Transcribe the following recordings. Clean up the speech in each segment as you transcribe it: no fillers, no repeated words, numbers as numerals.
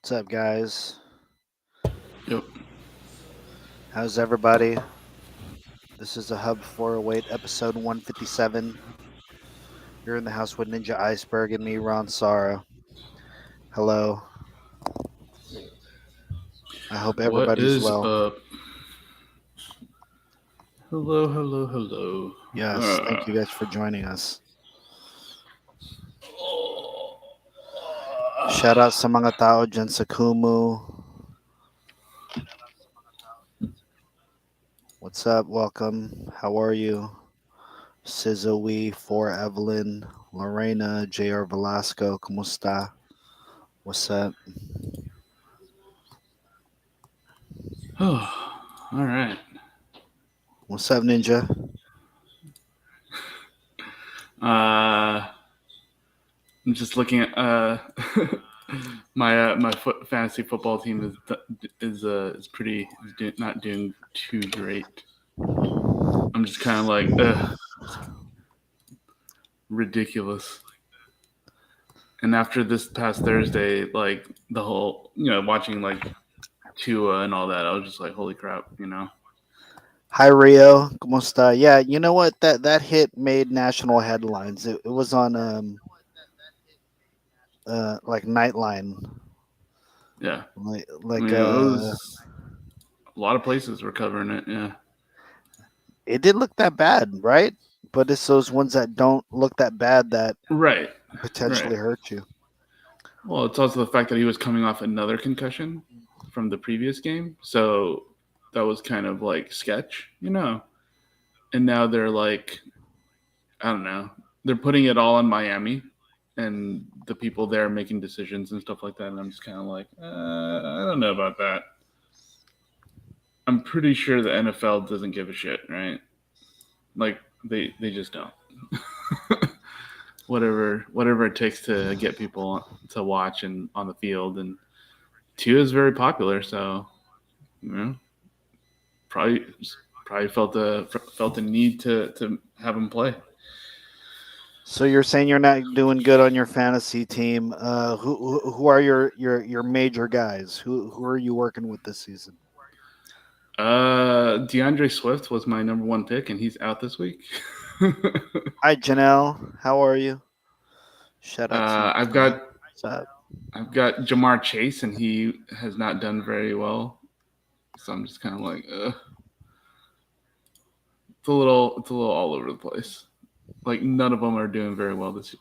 What's up, guys? Yep. How's everybody? This is the Hub 408, episode 157. You're in the house with Ninja Iceberg and me, Ron Sara. Hello. I hope What everybody's is well. up? Hello, hello, hello. Yes, thank Uh, you guys for joining us. Shout out sa mga tao dyan sa Kumu. What's up? Welcome. How are you? Sizoe, For Evelyn, Lorena, JR Velasco, Kumusta? What's up? all right. What's up, Ninja? I'm just looking at my fantasy football team is pretty not doing too great. I'm just kind of like ridiculous. And after this past Thursday, like the whole watching like Tua and all that, I was just like, holy crap. Hi Rio, kumusta? Yeah, you know what? That hit made national headlines. It was on like Nightline. Yeah. Like I like mean, it was a lot of places were covering it. Yeah. it didn't look that bad, right? But it's those ones that don't look that bad that Right. Right. potentially hurt you. Well, it's also the fact that he was coming off another concussion from the previous game, so that was kind of like sketch. And now they're like, I don't know, they're putting it all on Miami and the people there making decisions and stuff like that. And I'm just kind of like, I don't know about that. I'm pretty sure the NFL doesn't give a shit, right? Like they just don't. Whatever it takes to get people to watch and on the field. And Tua is very popular, so you know probably probably felt the need to have him play. So you're saying you're not doing good on your fantasy team. Who are your major guys? Who are you working with this season? DeAndre Swift was my number one pick, and he's out this week. Hi Janelle, how are you? Shout out to you, I've Janelle. got What's up? I've got Jamar Chase, and he has not done very well. So I'm just kind of like, it's a little all over the place. Like none of them are doing very well this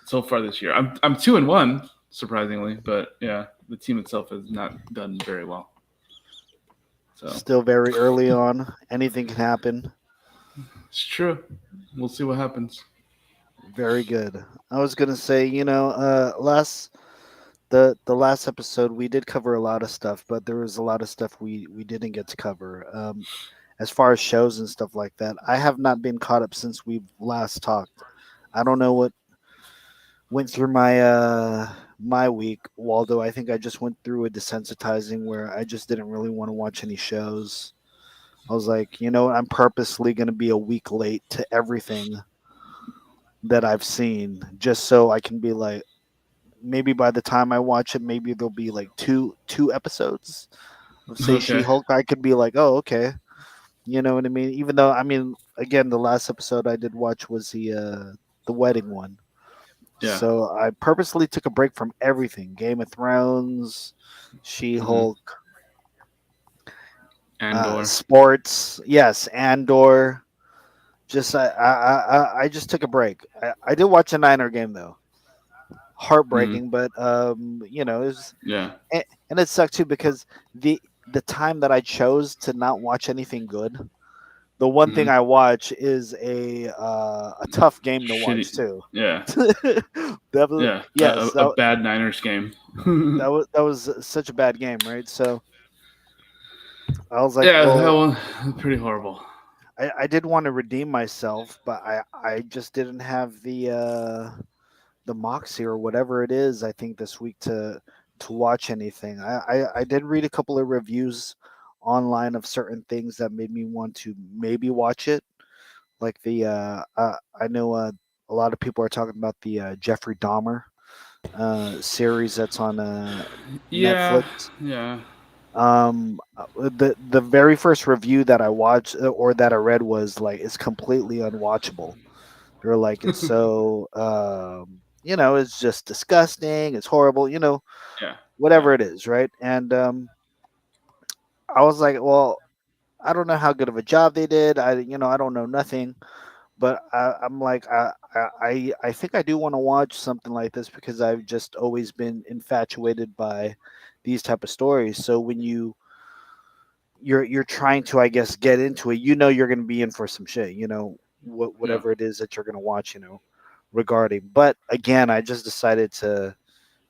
so far this year. I'm 2-1 surprisingly, but yeah, the team itself has not done very well. So Still very early on. Anything can happen. it's true. We'll see what happens. Very good. I was gonna say, the last episode we did cover a lot of stuff, but there was a lot of stuff we didn't get to cover. As far as shows and stuff like that, I have not been caught up since we last talked. I don't know what went through my week, Waldo. I think I just went through a desensitizing where I just didn't really want to watch any shows. I was like, I'm purposely going to be a week late to everything that I've seen just so I can be like, maybe by the time I watch it, maybe there'll be like two episodes of say She Okay. Hulk. I could be like, oh, okay, you know what I mean. Even though I mean, again, the last episode I did watch was the wedding one. Yeah. So I purposely took a break from everything: Game of Thrones, She Mm-hmm. Hulk, Andor. sports. Yes, Andor. Just I just took a break. I did watch a Niner game though. Mm-hmm. Heartbreaking, but it was Yeah. and it sucked too because the time that I chose to not watch anything good, the one thing Mm-hmm. I watch is a tough game to watch Shitty. too. Yeah. That was Yeah. yes, A bad Niners game. that was such a bad game, right? So I was like, Yeah, that well, one pretty horrible. I did want to redeem myself, but I just didn't have the moxie or whatever it is. I think this week to watch anything. I did read a couple of reviews online of certain things that made me want to maybe watch it. Like I know a lot of people are talking about the Jeffrey Dahmer. series that's on Yeah, Netflix. yeah. The very first review that I watched or that I read was like it's completely unwatchable. They're like it's so it's just disgusting, it's horrible, Yeah, yeah. whatever it is, right? And I was like, well, I don't know how good of a job they did. I don't know nothing, but I'm like, I think I do want to watch something like this because I've just always been infatuated by these type of stories. So when you're trying to, I guess, get into it, you're going to be in for some shit, Yeah. whatever it is that you're going to watch, regarding. But again, I just decided to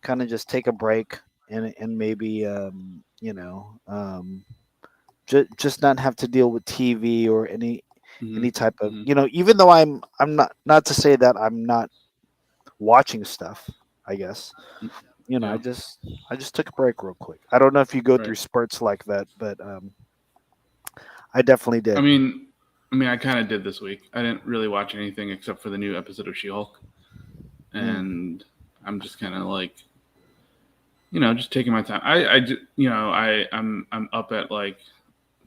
kind of just take a break and maybe just not have to deal with TV or any Hmm. type of, Hmm. even though I'm not to say that I'm not watching stuff, I guess. I Yeah. just took a break real quick. I don't know if you go Right. through spurts like that, but I definitely I did. mean, I mean, I kind of did this week. I didn't really watch anything except for the new episode of She-Hulk, Mm. and I'm just kind of like, just taking my time. I'm up at like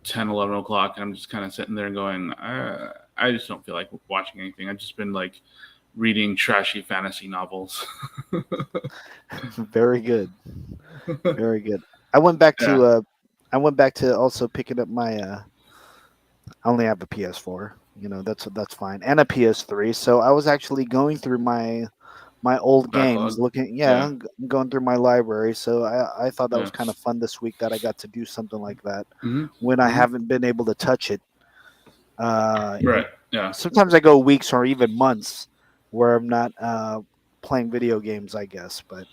10, 11 o'clock, and I'm just kind of sitting there and going, I just don't feel like watching anything. I've just been like reading trashy fantasy novels. Very good. Very good. I went back Yeah. to uh I went back to also picking up my I only have a PS4. That's fine. And a PS3. So I was actually going through my The old games, backlog. looking, yeah, Yeah. going through my library. So I thought that was Yeah. kind of fun this week that I got to do something like that Hmm. when I Hmm. haven't been able to touch it. Right. Yeah. Sometimes I go weeks or even months where I'm not playing video games, I guess. But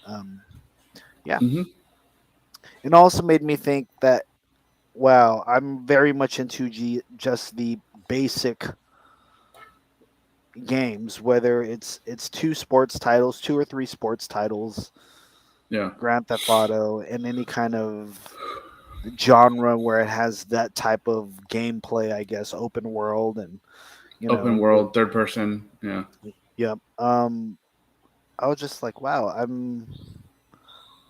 yeah, Hmm. it also made me think that wow, I'm very much into just the basic games, whether it's two or three sports titles, Yeah. Grand Theft Auto, and any kind of genre where it has that type of gameplay, I guess, open world and Open world, third person. Yeah. yeah. I was just like, wow, I'm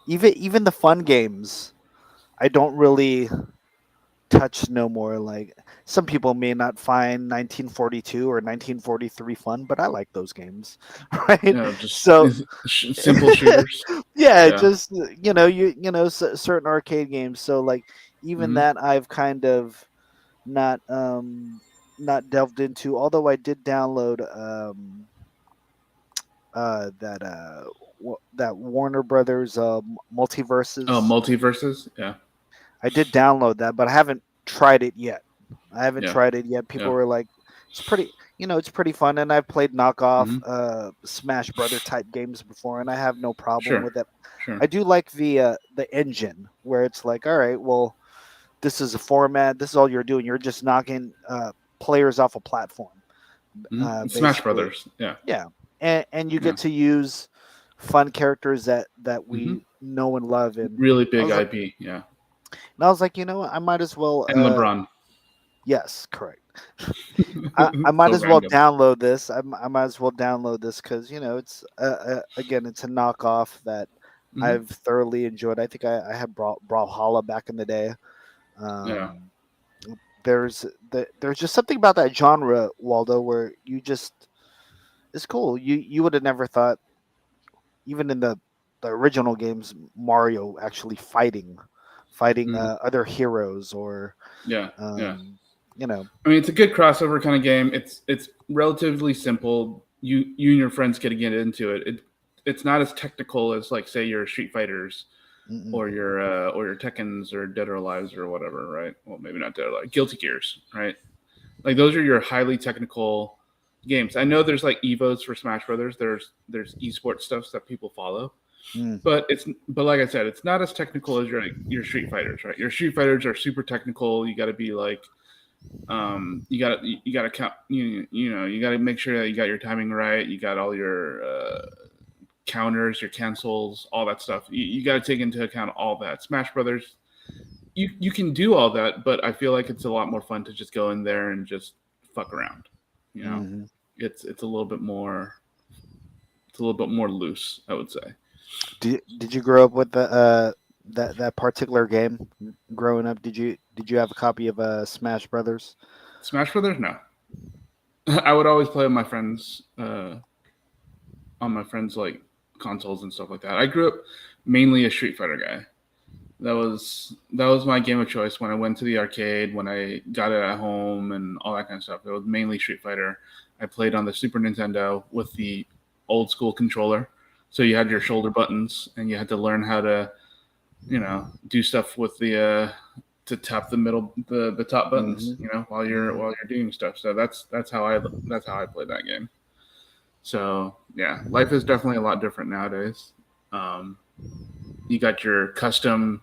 even the fun games. I don't really touch no more. Like some people may not find 1942 or 1943 fun, but I like those games, right? Just So simple shooters. yeah, Yeah. just certain arcade games. So like even Hmm. that I've kind of not not delved into. Although I did download that that Warner Brothers Oh, multiverses. multiverses. Yeah. I did download that, but I haven't tried it yet. I haven't Yeah. tried it yet. People Yeah. were like, it's pretty fun, and I've played knockoff Hmm. Smash Brother type games before, and I have no problem Sure. with it. Sure. I do like the engine where it's like, all right, well, this is a format. This is all you're doing. You're just knocking players off a platform, Smash basically. Brothers. Yeah. Yeah, and you Yeah. get to use fun characters that Hmm. we know and love. And Really I big was like, IP. Yeah. you know what, I might as well. And LeBron. Yes, correct. I might So as well random. download this. I might as well download this because it's again, it's a knockoff that Hmm. I've thoroughly enjoyed. I think I had Brawlhalla back in the day. Yeah. Um, there's just something about that genre, Waldo, where it's cool. You would have never thought, even in the original games, Mario actually fighting Hmm. other heroes or Yeah. Yeah. um, you know. I mean, it's a good crossover kind of game. It's relatively simple. You and your friends get to get into it. It's not as technical as like say your Street Fighters Mm-mm. or your Tekkens or Dead or Alives or whatever, right? Well, maybe not Dead or Alive. Guilty Gears, right? Like those are your highly technical games. I know there's like Evos for Smash Brothers. There's esports stuff that people follow, Mm. but like I said, it's not as technical as your Street Fighters, right? Your Street Fighters are super technical. You got to be like you got to count you got to make sure that you got your timing right, you got all your counters, your cancels, all that stuff. You got to take into account all that. Smash Brothers, you can do all that, but I feel like it's a lot more fun to just go in there and just fuck around. You know, Mm-hmm. it's a little bit more loose, I would say. Did you grow up with the that particular game growing up? Did you have a copy of Smash Brothers? Smash Brothers? No. I would always play with my friends on my friends like consoles and stuff like that. I grew up mainly a Street Fighter guy. That was my game of choice when I went to the arcade, when I got it at home, and all that kind of stuff. It was mainly Street Fighter. I played on the Super Nintendo with the old school controller, so you had your shoulder buttons, and you had to learn how to, do stuff with the to tap the top buttons, Hmm. while you're doing stuff. So that's how I played that game. So yeah, life is definitely a lot different nowadays. Um, you got your custom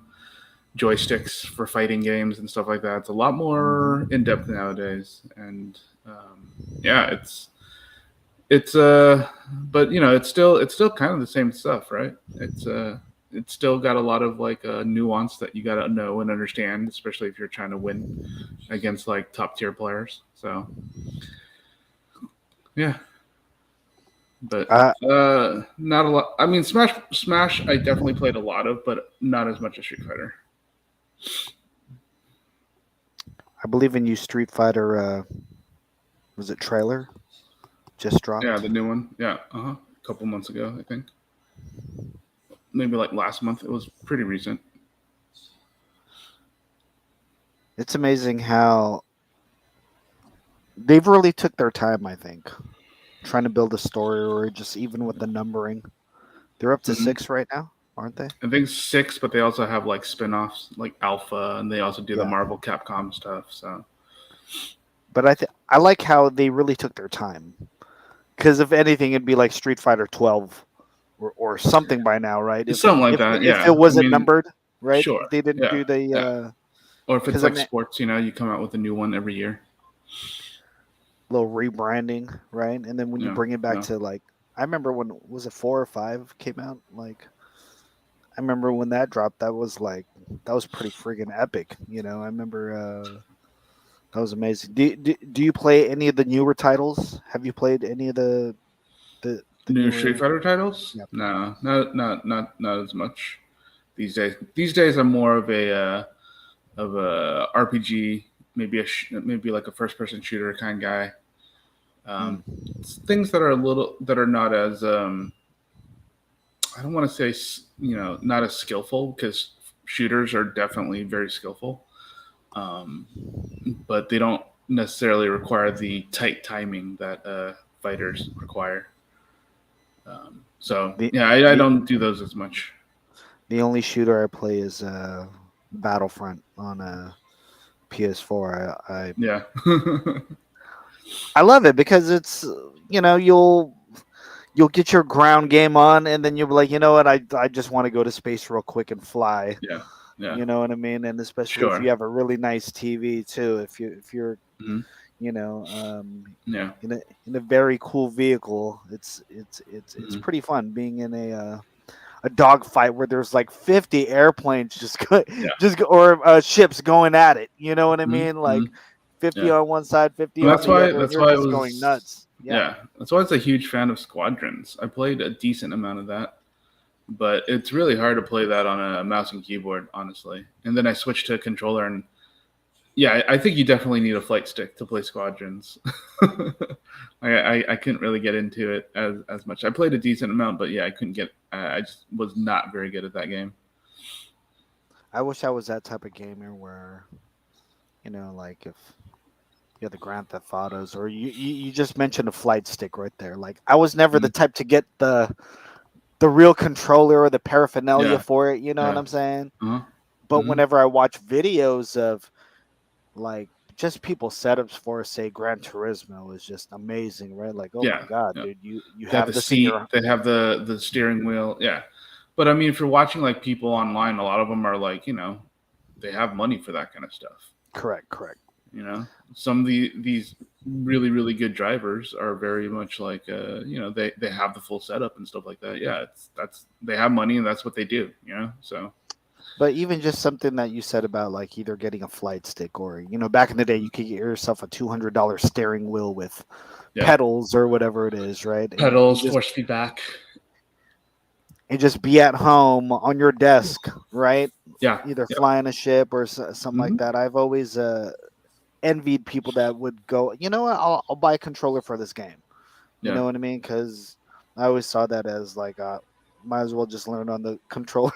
joysticks for fighting games and stuff like that. It's a lot Hmm. more in depth nowadays, and yeah, it's but it's still kind of the same stuff, right? It's still got a lot of like nuance that you got to know and understand, especially if you're trying to win against like top tier players. So yeah, but I not a lot. I mean, Smash, I definitely played a lot of, but not as much as Street Fighter. I believe in you, Street Fighter. Was it trailer just Yeah, dropped? the new one. Yeah, a couple months ago, I think. Maybe like last month. It was pretty recent. It's amazing how they've really took their time. I think trying to build a story, or just even with the numbering. They're up to Hmm. 6 right now, aren't they? I think six, but they also have like spin-offs like Alpha, and they also do the Yeah. Marvel Capcom stuff. So But I like how they really took their time. Because if anything, it'd be like Street Fighter 12 or something by now, right? it's something like that. If it Yeah, I wasn't mean, numbered, right? If sure. they didn't Yeah, do yeah. the Or if it's because I like mean sports, you come out with a new one every year. little rebranding, right? And then when you Yeah, bring it back yeah, to like, I remember when was it 4 or 5 came out? Like, I remember when that dropped. That was pretty friggin' epic. I remember that was amazing. Do you play any of the newer titles? Have you played any of the new Street newer? Fighter titles? Yeah. No, not as much these days. These days, I'm more of a RPG, maybe like a first person shooter kind of guy. Mm. Things that are not as I don't want to say not as skillful because shooters are definitely very skillful, um, but they don't necessarily require the tight timing that fighters require. So The yeah, I the don't do those as much. the only shooter I play is Battlefront on PS4. Yeah, I love it because it's you'll get your ground game on, and then you'll be like, you know what, I just want to go to space real quick and fly. yeah, yeah. You know what I mean? And especially if you Sure. have a really nice TV too, if you're Hmm. you know um, Yeah. in a very cool vehicle, it's Hmm. pretty fun being in a dogfight where there's like 50 airplanes Yeah. or ships going at it. You know what I Hmm. mean? Hmm. Like 50 Yeah. on one side, 50 And on that's the why other, and that's they're why I just going was nuts. Yeah. yeah, that's why I was a huge fan of Squadrons. I played a decent amount of that, but it's really hard to play that on a mouse and keyboard, honestly. And then I switched to a controller, and yeah, I think you definitely need a flight stick to play Squadrons. I couldn't really get into it as much. I played a decent amount, but yeah, I couldn't get. I just was not very good at that game. I wish I was that type of gamer where, like if you had the Grand Theft Autos, or you just mentioned a flight stick right there. Like I was never the Mhm. type to get the real controller or the paraphernalia Yeah, for it. You know what yeah, I'm saying? uh-huh. But Hmm. whenever I watch videos of like just people setups for say Gran Turismo is just amazing, right? Like, oh my Yeah, god, yeah. dude, you They have have the this in seat. your They have the steering wheel. Yeah, but I mean, if you're watching like people online, a lot of them are like, they have money for that kind of stuff. correct. Some of these really really good drivers are very much like they have the full setup and stuff like that. Yeah, that's they have money and that's what they do. So But even just something that you said about like either getting a flight stick or back in the day you could get yourself a $200 steering wheel with yeah, pedals or whatever it is, right? And pedals, just force feedback. and just be at home on your desk, right? Yeah. Either Yep. flying a ship or something like Hmm. that. I've always envied people that would go, you know what, I'll buy a controller for this game. You Yeah. know what I mean? Because I always saw that as like, might as well just learn on the controller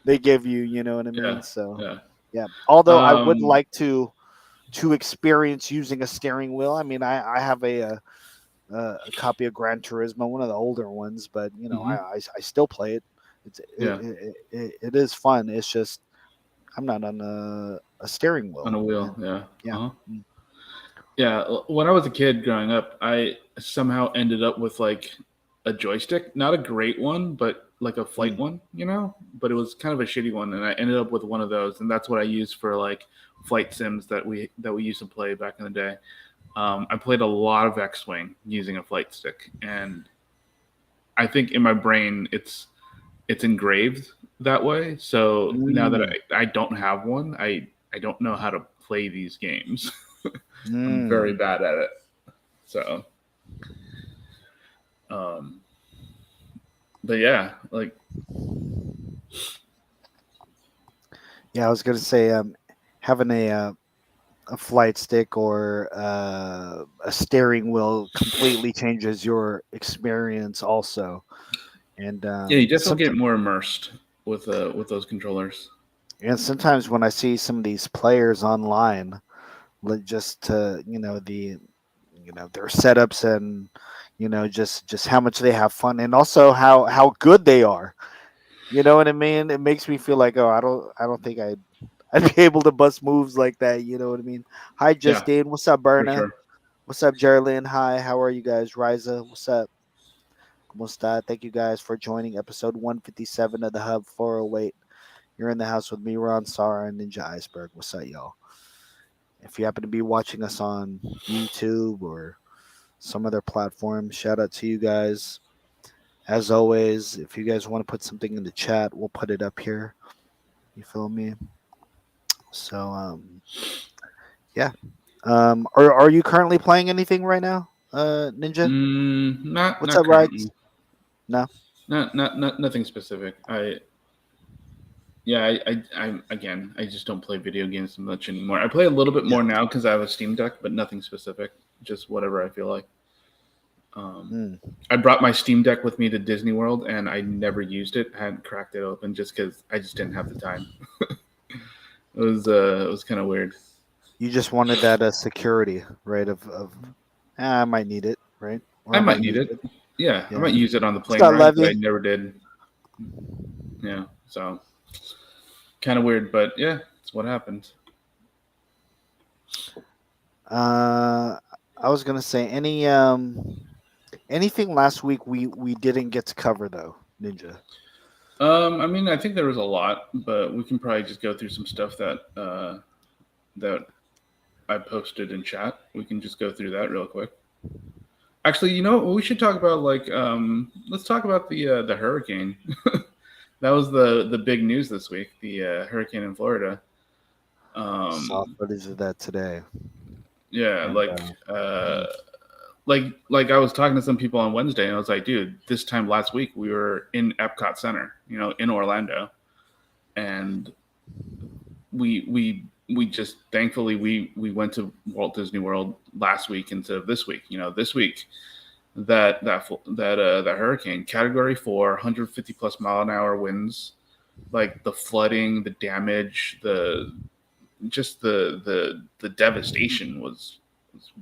they give you. You know what I mean? Yeah. So Yeah. yeah. Although I would Um, like to experience using a steering wheel. I mean, I have a copy of Gran Turismo, one of the older ones, but you know, mhm. I still play it. Yeah. It is fun. It's just I'm not on a steering On wheel. a wheel. And Yeah. yeah. Uh-huh. Yeah. When I was a kid growing up, I somehow ended up with like a joystick, not a great one, but like a flight Mm. one, but it was kind of a shitty one. And I ended up with one of those. And that's what I used for like flight sims that we used to play back in the day. I played a lot of X-Wing using a flight stick. And I think in my brain, it's engraved that way. So now that Mm. I don't have one, I don't know how to play these games. I'm very Mm. bad at it. So, um, but yeah, like Yeah, I was gonna say having a flight stick or a steering wheel completely changes your experience also. And yeah, you definitely get sometimes more immersed with those controllers. sometimes when I see some of these players online, just to their setups and just how much they have fun and also how good they are. You know what I mean? It makes me feel like, oh, I don't think I'd be able to bust moves like that. You know what I mean? Hi, Yeah, Justine. What's up, for Berna? sure. What's up, Geraldine? Hi, how are you guys? Riza, what's up? ¿Cómo está? Thank you guys for joining episode 157 of the Hub 408. You're in the house with me, Ron Sara, and Ninja Iceberg. What's up, y'all? If you happen to be watching us on YouTube or some other platform, shout out to you guys. As always, if you guys want to put something in the chat, we'll put it up here. You feel me? So, yeah. Are you currently playing anything right now, Ninja? Not What's up, currently. Rides? No. Not nothing specific. Yeah, I again, I just don't play video games much anymore. I play a little bit Yeah. more now because I have a Steam Deck, but nothing specific. Just whatever I feel like. Um, Mm. I brought my Steam Deck with me to Disney World, and I never used it. I hadn't cracked it open just because I just didn't have the time. It was kind of weird. You just wanted that security, right? Of I might need it, right? Or I I might might need use it. it. Yeah, I Yeah. might use it on the What's plane up, ride, but I Levy? never did. Yeah, so kind of weird, but yeah, it's what happened. Uh, I was gonna say anything last week we didn't get to cover though, Ninja. I mean, I think there was a lot, but we can probably just go through some stuff that I posted in chat. We can just go through that real quick. Actually, we should talk about let's talk about the hurricane. That was the big news this week. The hurricane in Florida. Saw Um, footage of that today, yeah, and like I was talking to some people on Wednesday, and I was like, dude, this time last week we were in Epcot Center, in Orlando, and we just thankfully we went to Walt Disney World last week instead of this week. This week that hurricane Category 4, 150 plus mile an hour winds, like the flooding, the damage, the devastation was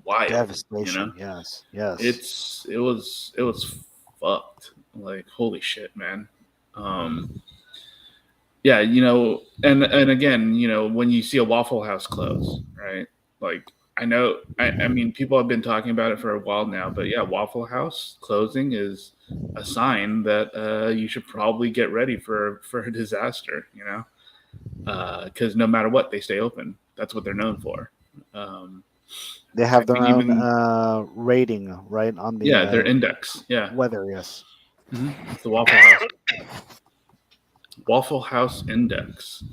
wild. devastation. Yes, yes. It was fucked. Like holy shit, man. Um, yeah, and again, when you see a Waffle House close, right? Like I know, I mean, people have been talking about it for a while now, but yeah, Waffle House closing is a sign that you should probably get ready for a disaster, because no matter what, they stay open. That's what they're known for. Um, They I have their mean, own even rating, right, on the yeah, their index, yeah, weather. Yes. it's the Waffle House Index.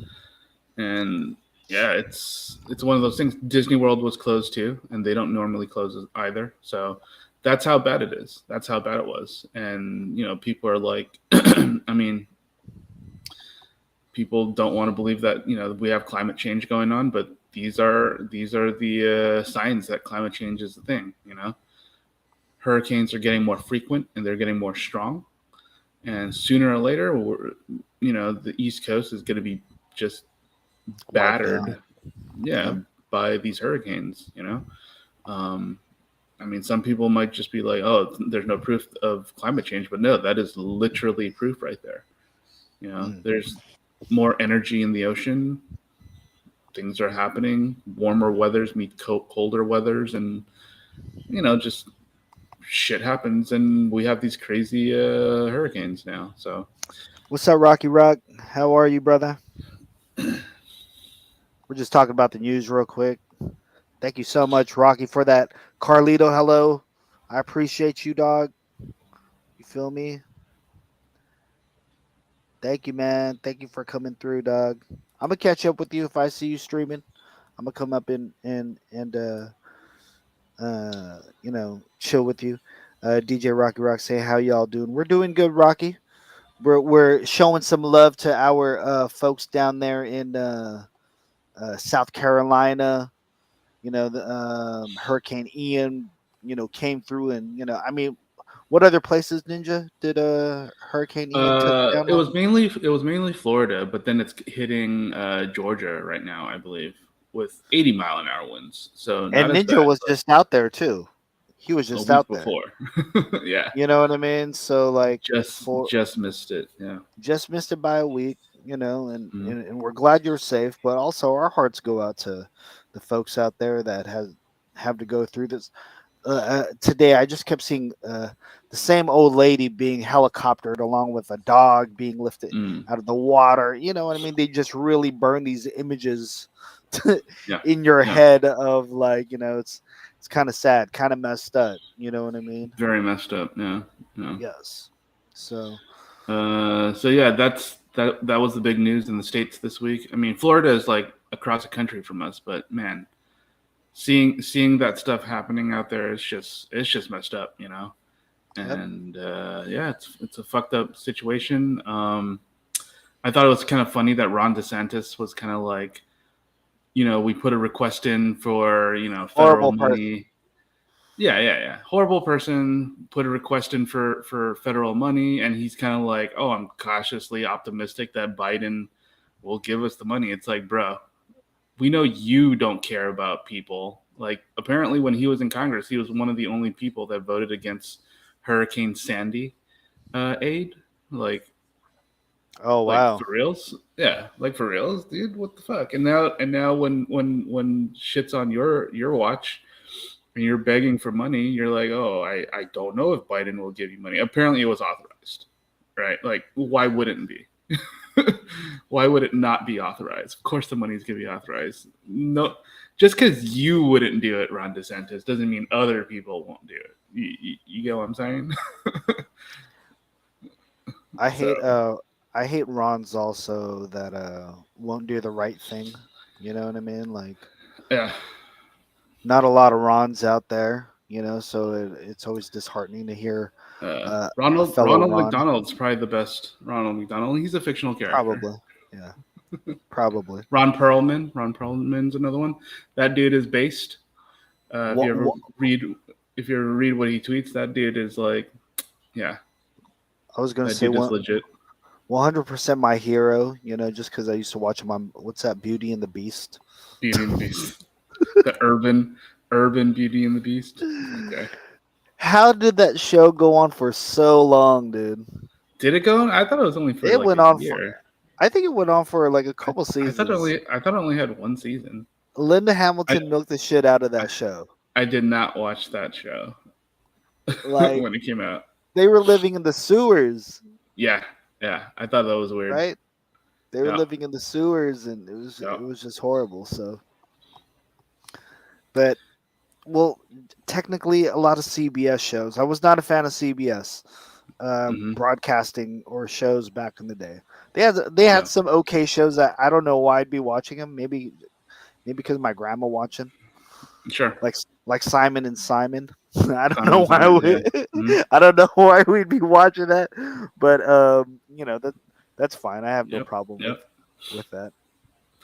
And yeah, it's one of those things. Disney World was closed too, and they don't normally close either. So that's how bad it is. That's how bad it was. And people are like, I mean, people don't want to believe that we have climate change going on, but these are the signs that climate change is the thing. Hurricanes are getting more frequent and they're getting more strong, and sooner or later, the East Coast is going to be just battered, yeah, by these hurricanes. I mean, some people might just be like, "Oh, there's no proof of climate change," but no, that is literally proof right there. There's more energy in the ocean. Things are happening. Warmer weathers meet colder weathers, and just shit happens, and we have these crazy hurricanes now. So, What's up, Rocky Rock? How are you, brother? We're just talking about the news real quick. Thank you so much, Rocky, for that. Carlito, hello. I appreciate you, dog. You feel me? Thank you, man. Thank you for coming through, dog. I'm gonna catch up with you if I see you streaming. I'm gonna come up and chill with you. DJ Rocky Rock saying how y'all doing? We're doing good, Rocky. We're showing some love to our folks down there in South Carolina. The Hurricane Ian, came through, and I mean, what other places, Ninja, did Hurricane Ian touch down it on? was mainly Florida, but then it's hitting Georgia right now, I believe, with 80-mile-an-hour winds. So not And as Ninja bad, was but just out there too. He was a just week out there. before. Yeah, You know what I mean? So like just missed it. Yeah, just missed it by a week, and, Mhm. and and we're glad you're safe, but also our hearts go out to the folks out there that have to go through this. Today I just kept seeing the same old lady being helicoptered along with a dog being lifted Mm. out of the water. You know what I mean? They just really burn these images Yeah, in your yeah, head of like, it's kind of sad, kind of messed up. You know what I mean? very messed up. Yeah, yeah. Yes. So So yeah, that was the big news in the States this week. I mean, Florida is like across the country from us, but man, seeing that stuff happening out there is just messed up, yep. And yeah, it's a fucked up situation. I thought it was kind of funny that Ron DeSantis was kind of like, we put a request in for federal Horrible person. money. Yeah. Horrible person put a request in for federal money, and he's kind of like, "Oh, I'm cautiously optimistic that Biden will give us the money." It's like, bro, we know you don't care about people. Like, apparently, when he was in Congress, he was one of the only people that voted against Hurricane Sandy aid. Oh Like wow. for reals? Yeah, like for reals, dude. What the fuck? And now when shit's on your watch and you're begging for money, you're like, oh, I don't know if Biden will give you money. Apparently, it was authorized, right? Like, why wouldn't it be? Why would it not be authorized? Of course, the money's gonna be authorized. No, just because you wouldn't do it, Ron DeSantis, doesn't mean other people won't do it. You get what I'm saying? I So hate I hate Ron's also that won't do the right thing. You know what I mean? Like yeah. not a lot of Rons out there, so it's always disheartening to hear a Ronald fellow Ronald Ron. McDonald's probably the best Ronald McDonald. He's a fictional character. Probably. Yeah. Probably. Ron Perlman. Ron Perlman's another one. That dude is based. If What, you ever what read what he tweets, that dude is like, yeah, I was gonna that say dude is legit. 100% my hero, just because I used to watch him on what's that, Beauty and the Beast. Beauty and the Beast. The urban Beauty and the Beast. Okay. How did that show go on for so long, dude? Did it go on? I thought it was only for It like went a on for. year. I think it went on for like a couple I thought seasons. I thought it only had one season. Linda I Hamilton milked the shit out of I, that show. I did not watch that show Like when it came out. they were living in the sewers, Yeah, I thought that was weird. right? They were Yeah, living in the sewers, and it was yeah. it was just horrible. So, but well, technically, a lot of CBS shows. I was not a fan of CBS Hmm. broadcasting or shows back in the day. They had Yeah. some okay shows that I don't know why I'd be watching them. Maybe because my grandma watched them. Sure. like Simon and Simon. I don't know Simon why Simon, yeah. Mhm. I don't know why we'd be watching that, but that's fine. I have no Yep. problem Yep. with that.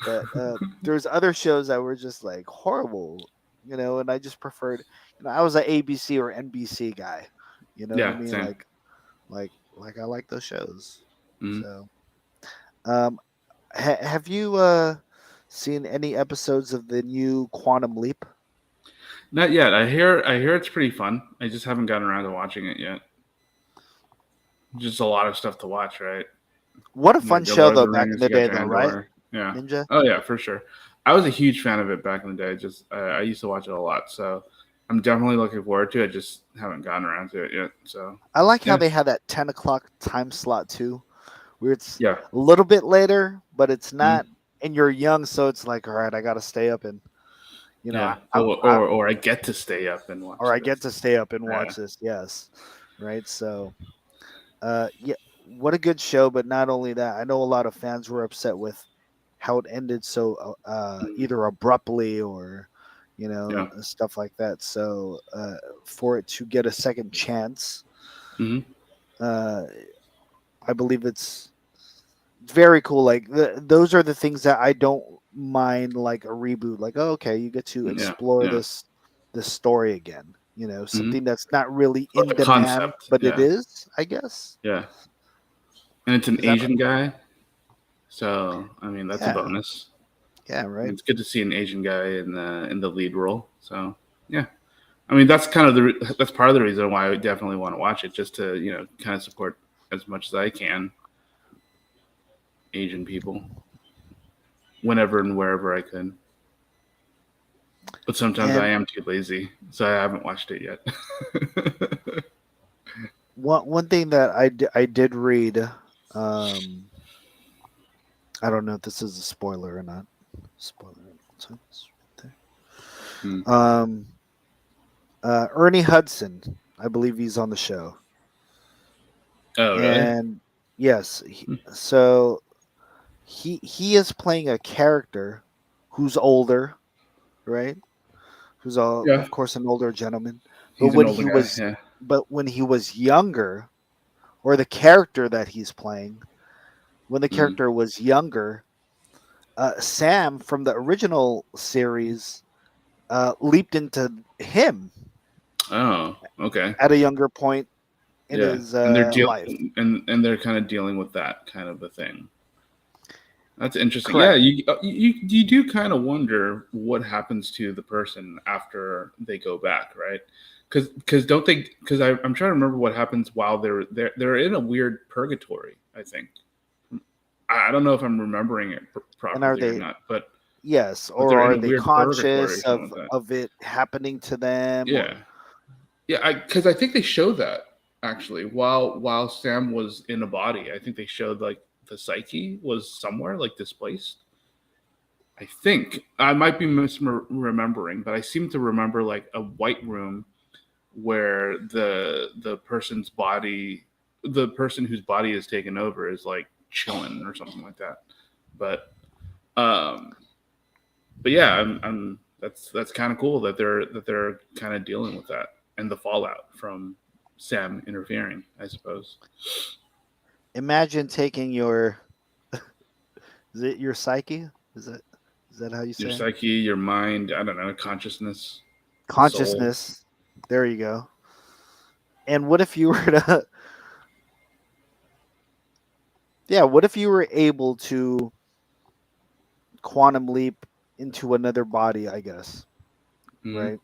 But there's other shows that were just like horrible, and I just preferred. I was an ABC or NBC guy. You know what I Yeah. mean? Same. Like I like those shows. Mhm. So, um, have you seen any episodes of the new Quantum Leap? Not yet. I hear it's pretty fun. I just haven't gotten around to watching it yet. Just a lot of stuff to watch, right? What a You fun got show Lord of though the back in Rings, the you got day though, right? Andor. Yeah. Ninja. Oh yeah, for sure. I was a huge fan of it back in the day. Just I used to watch it a lot, so I'm definitely looking forward to it. Just haven't gotten around to it yet. So I like how yeah, they had that 10 o'clock time slot too, where it's yeah, a little bit later, but it's mhm, not. And you're young, so it's like, all right, I got to stay up and yeah. I Or I get to stay up and or watch I get this. to stay up and Yeah. watch this. Yes, right. So, yeah, what a good show. But not only that, I know a lot of fans were upset with how it ended so Mhm. either abruptly or Yeah. stuff like that. So, for it to get a second chance, Hmm. uh, I believe it's very cool. Like those are the things that I don't mind, like a reboot. Like, oh, okay, you get to Yeah. explore Yeah. this story again. Hmm. Something that's not really Like in the demand, concept. but it Yeah. is, I guess. Yeah. And it's an Is that Asian guy, so I mean that's a yeah, bonus. yeah, And right? it's good to see an Asian guy in the lead role. So yeah. I mean, that's kind of that's part of the reason why I definitely want to watch it, just to kind of support as much as I can Asian people whenever and wherever I can. But sometimes I And am too lazy, so I haven't watched it yet. one thing that I did read, um, I don't know if this is a spoiler or not. Spoiler. So it's right Hmm. there. Ernie Hudson, I believe he's on the show. Oh, really? And yes, Hmm. so he is playing a character who's older, right? Who's Yeah, of course an older gentleman. But he's an when older he guy. was Yeah. but when he was younger, or the character that he's playing, when the Hmm. character was younger, Sam from the original series leaped into him Oh, okay. at a younger point in Yeah, his and life. and they're kind of dealing with that kind of a thing. That's interesting. Yeah, Correct. you do kind of wonder what happens to the person after they go back, right? Because don't they? Because I'm trying to remember what happens while they're in a weird purgatory. I think I don't know if I'm remembering it And are properly or they not, but yes, they're or in are a they weird purgatory or conscious something like that. of it happening to them Yeah, or yeah. Because I think they showed that actually while Sam was in a body. I think they showed like the psyche was somewhere like displaced. I think I might be misremembering, but I seem to remember like a white room where the person's body, the person whose body is taken over, is like chilling or something like that. But um, but yeah, I'm that's kind of cool that they're kind of dealing with that and the fallout from Sam interfering, I suppose. imagine taking your is it your psyche? Is it is that how you Your say it? psyche, your mind, I don't know, consciousness, soul. Consciousness. There you go. And what if you were to yeah, what if you were able to quantum leap into another body, I guess, Mm-hmm. right?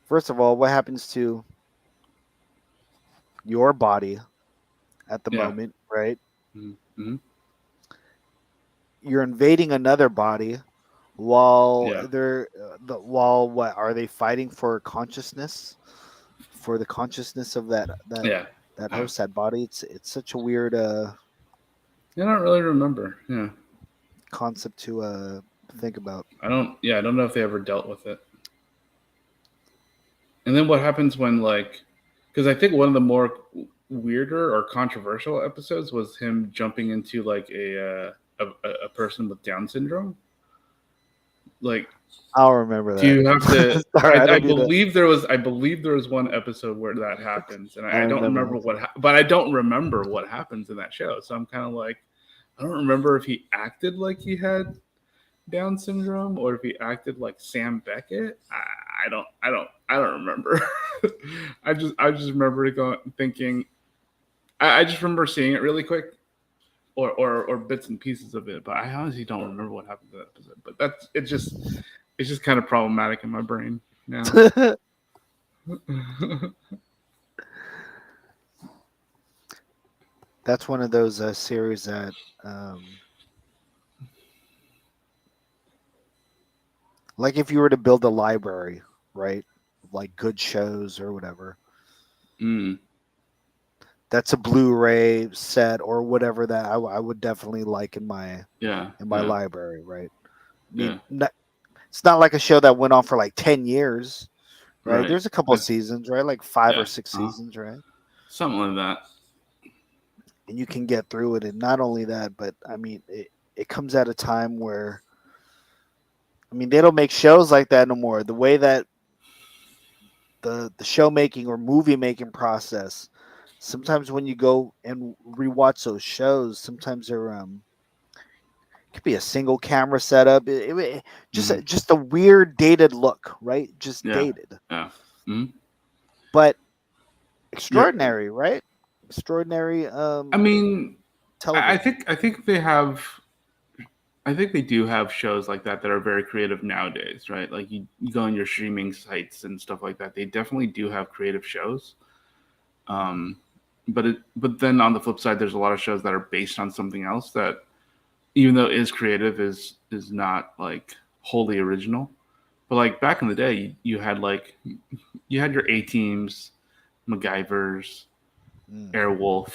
First of all, what happens to your body at the Yeah. moment, right? Mm-hmm. You're invading another body while Yeah. while what are they fighting for consciousness? For the consciousness of Yeah. that Yeah. host, that body. It's such a weird I don't really remember. Yeah. concept to think about. I don't. Yeah, I don't know if they ever dealt with it. And then what happens when like, because I think one of the more weirder or controversial episodes was him jumping into like a person with Down syndrome. Like I'll remember Do you have that. to? Sorry, I I don't need to. believe there was. I believe there was one episode where that happens, and I I don't remember remember that. but I don't remember what happens in that show. So I'm kind of like, I don't remember if he acted like he had Down syndrome or if he acted like Sam Beckett. I don't remember. I just remember thinking. I just remember seeing it really quick, or bits and pieces of it, but I honestly don't remember what happened to that episode. But it's just kind of problematic in my brain now. That's one of those series that, like, if you were to build a library, right, like good shows or whatever, Mm, that's a Blu-ray set or whatever that I would definitely like in my yeah, library, right? I yeah, mean, it's not like a show that went on for like 10 years, right? right. There's a couple of seasons, right? Like five or Yeah, six seasons, right? something like that. And you can get through it. And not only that, but I mean, it comes at a time where, I mean, they don't make shows like that no more. The way that the show making or movie making process, sometimes when you go and rewatch those shows, sometimes they're could be a single camera setup. Mhm. Just a weird dated look, right? Just Yeah, dated, yeah. Mhm. but You're, extraordinary, right? Extraordinary I mean, television. I think they have. I think they do have shows like that are very creative nowadays, right? Like you go on your streaming sites and stuff like that. They definitely do have creative shows. Um, but then on the flip side, there's a lot of shows that are based on something else that, even though it is creative, is not like wholly original. But like back in the day, you had your A Teams, MacGyver's, Mm. Airwolf,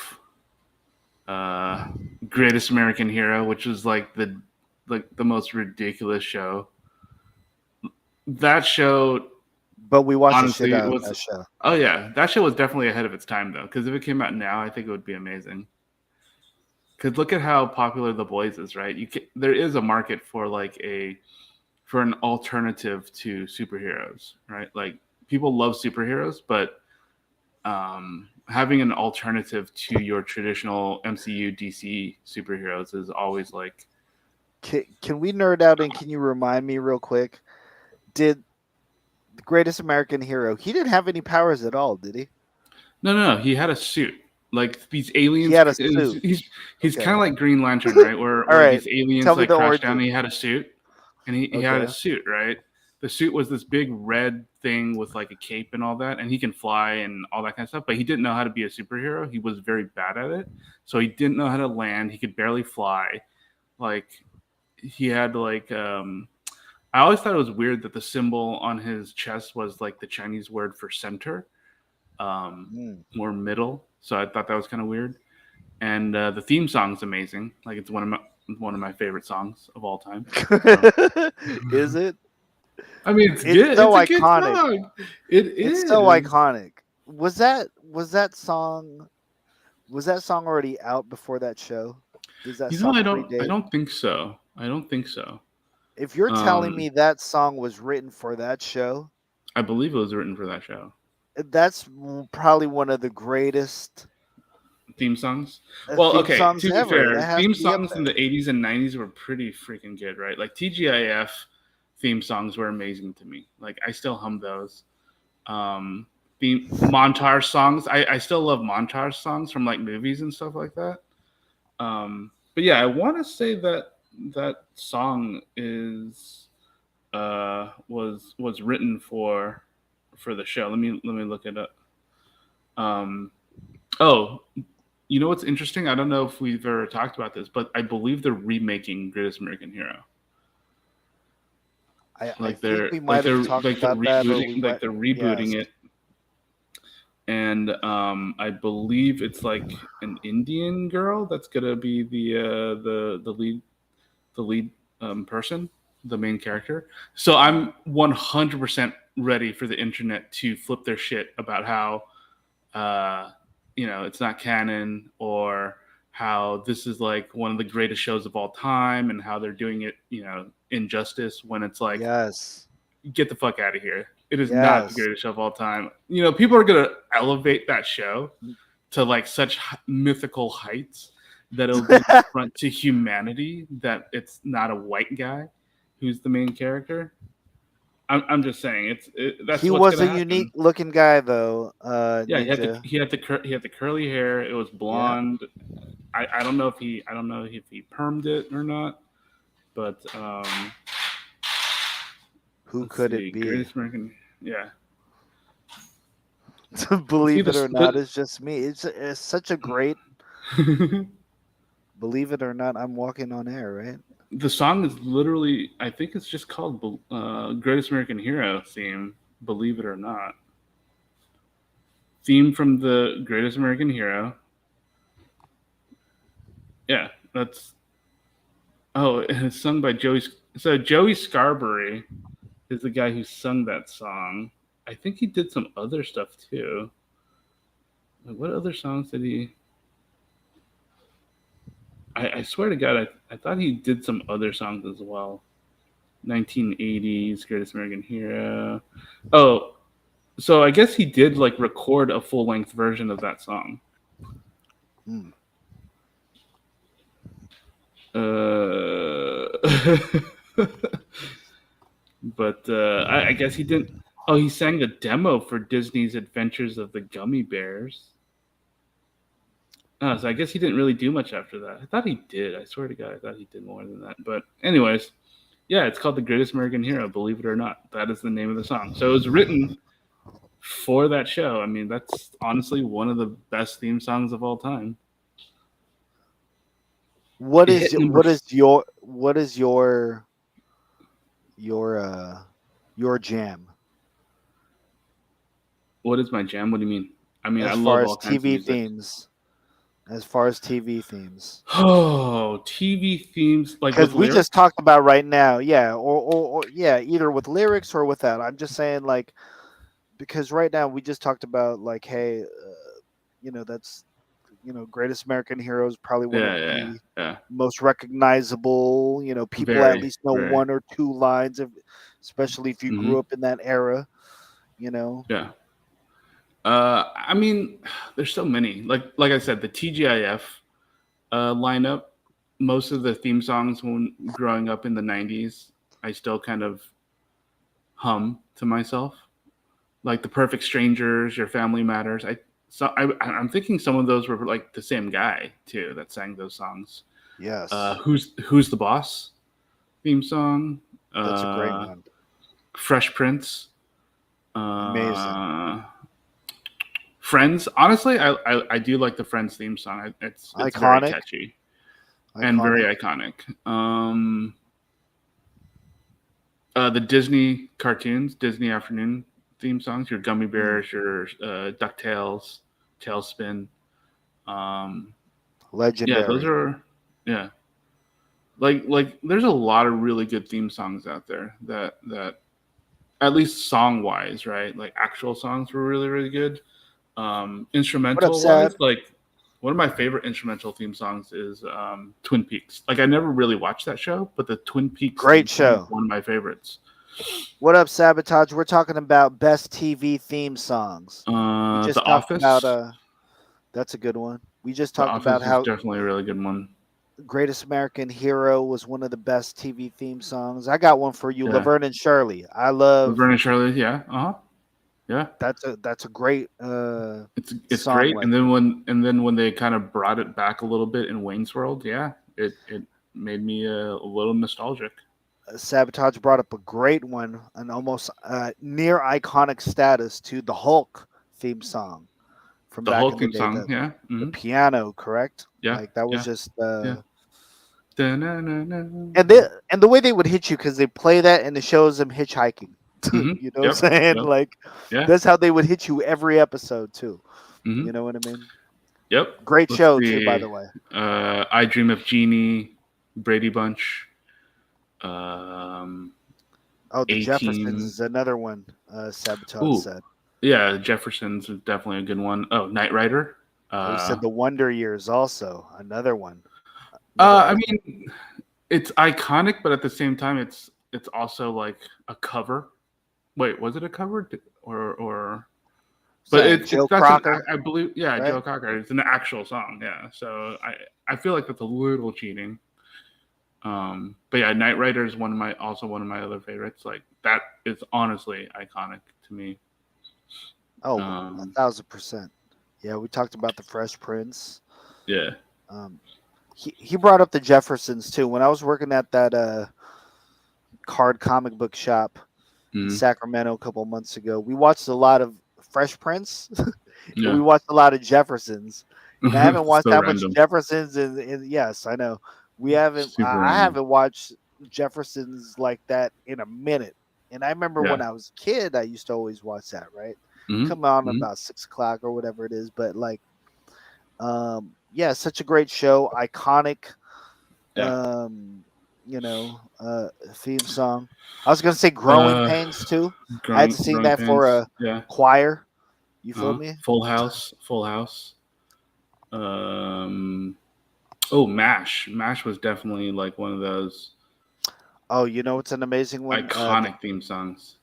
uh, Greatest American Hero, which was like the most ridiculous show. That show, But we watched the shit honestly, out of was that show. oh yeah, that show was definitely ahead of its time though. Because if it came out now, I think it would be amazing. Because look at how popular The Boys is, right? There is a market for for an alternative to superheroes, right? Like people love superheroes, but having an alternative to your traditional MCU DC superheroes is always like, Can we nerd out and can you remind me real quick? Did the Greatest American Hero? He didn't have any powers at all, did he? no, he had a suit. Like these He aliens, had a suit. he's kind Okay. of like Green Lantern, right? All Where right. these aliens Tell me like the crashed down, and origin. he had a suit, and he had a Okay. suit, right? The suit was this big red thing with like a cape and all that, and he can fly and all that kind of stuff. But he didn't know how to be a superhero. He was very bad at it, so he didn't know how to land. He could barely fly. Like he had I always thought it was weird that the symbol on his chest was like the Chinese word for center, Mm. or middle. So I thought that was kind of weird. And the theme song's amazing. Like it's one of my favorite songs of all time. So, Is it? I mean, it's It's good. so It's a good iconic. song. It It's so is. iconic. Was that song already out before that show? Does that You know, song I predate? don't think so. I don't think so. If you're telling Um, me that song was written for that show, I believe it was written for that show. that's probably one of the greatest Theme songs. Well, theme okay. songs To be ever. That fair, has theme to be up songs in there. the '80s and '90s were pretty freaking good, right? Like TGIF theme songs were amazing to me. Like I still hum those. The montage songs. I still love montage songs from like movies and stuff like that. But yeah, I want to say that that song is was written for the show. Let me look it up. Um, oh, you know what's interesting? I don't know if we've ever talked about this, but I believe they're remaking Greatest American Hero. I think we might have talked about that, or we like went. they're Yes. rebooting it, and I believe it's like an Indian girl that's gonna be the lead person, the main character. So I'm 100% ready for the internet to flip their shit about how, uh, you know, it's not canon, or how this is like one of the greatest shows of all time, and how they're doing it, injustice, when it's like, Yes. get the fuck out of here. It is not the Yes. greatest show of all time. People are gonna elevate that show to like such mythical heights that it'll be an affront to humanity that it's not a white guy who's the main character. I'm just saying that's He what's was gonna a happen. unique looking guy though, Yeah, Ninja. he had the curly hair. It was blonde. I don't know if he permed it or not, but Who let's could see, it be? Greatest American. Yeah. Believe it or not, it's just me. It's such a great. Believe it or not, I'm walking on air, right? The song is literally, I think it's just called Greatest American Hero theme, believe it or not. Theme from the Greatest American Hero. Yeah, that's. Oh, it's sung by Joey. So Joey Scarberry is the guy who sung that song. I think he did some other stuff too. Like, what other songs did he? I swear to God, I thought he did some other songs as well. 1980s Greatest American Hero. Oh, so I guess he did like record a full length version of that song. Hmm. But I guess he didn't. Oh, he sang a demo for Disney's Adventures of the Gummy Bears. Oh, so I guess he didn't really do much after that. I thought he did. I swear to God, I thought he did more than that. But anyways, yeah, it's called The Greatest American Hero, believe it or not. That is the name of the song. So it was written for that show. I mean, that's honestly one of the best theme songs of all time. What It is hit number your jam What is my jam? What do you mean? I mean, I as love far as all kinds of TV music. themes? As far as TV themes, Oh, TV themes like because with we lyrics. just talked about right now, yeah, or yeah, either with lyrics or without. I'm just saying, like, because right now we just talked about like, hey, that's Greatest American Hero is probably one of the Yeah. most recognizable. People at Very, least know very. one or two lines of, especially if you grew Mhm. up in that era. Yeah. I mean, there's so many. Like I said, the TGIF lineup. Most of the theme songs when growing up in the '90s, I still kind of hum to myself. Like The Perfect Strangers, Your Family Matters. I'm thinking some of those were like the same guy too that sang those songs. Yes, Who's the Boss theme song. that's a great one. Fresh Prince. Amazing. Friends. Honestly, I do like the Friends theme song. It's very Iconic. catchy and very iconic. The Disney cartoons, Disney afternoon theme songs, your Gummy Bears, your DuckTales, Tailspin. Legendary. Yeah, those are like there's a lot of really good theme songs out there that at least song wise, right? Like actual songs were really, really good. Instrumental wise, like one of my favorite instrumental theme songs is Twin Peaks. Like I never really watched that show, but the Twin Peaks great show, is one of my favorites. What up, Sabotage? We're talking about best TV theme songs. We just The talked Office. about that's a good one. We just talked about how definitely a really good one. Greatest American Hero was one of the best TV theme songs. I got one for you, Laverne and Shirley. I love Laverne and Shirley. Yeah, yeah. That's a great. It's great. And then when they kind of brought it back a little bit in Wayne's World, yeah, it made me a little nostalgic. Sabotage brought up a great one, an almost near iconic status to the Hulk theme song from back in the day. Song, yeah. The piano, correct? Yeah, like that was just. And the way they would hit you because they play that and it shows them hitchhiking. You know what I'm saying? Like that's how they would hit you every episode too. You know what I mean? Yep. Great show too, by the way. I Dream of Jeannie, Brady Bunch. The Jeffersons is another one. Sabotage said. Yeah, Jeffersons is definitely a good one. Oh, Knight Rider. Oh, you said the Wonder Years also another one. I mean, it's iconic, but at the same time, it's also like a cover. Wait, was it a cover or? But Joe that's an Crocker, I believe right? Joe Cocker. It's an actual song, yeah. So I feel like that's a little cheating. But yeah, Knight Rider is one of my other favorites. Like that is honestly iconic to me. Oh, Um, 1,000%. Yeah, we talked about the Fresh Prince. yeah. Um, he brought up the Jeffersons too. When I was working at that card comic book shop in Mhm. Sacramento a couple months ago, we watched a lot of Fresh Prince and we Yeah. watched a lot of Jeffersons. And I haven't watched So that much random. Jeffersons. And yes, I know we haven't. Super I random. haven't watched Jeffersons like that in a minute. And I remember when Yeah. I was a kid, I used to always watch that. Right, Hmm. come on Hmm. about 6 o'clock or whatever it is. But like, yeah, such a great show, iconic. Yeah. Um, theme song. I was gonna say "Growing Uh, Pains" too. I had to sing growing that for pains. a Yeah. choir. You feel Uh-huh. me? Full House. Full House. Um. Oh, Mash. Mash was definitely like one of those Oh, it's an amazing one. iconic theme songs.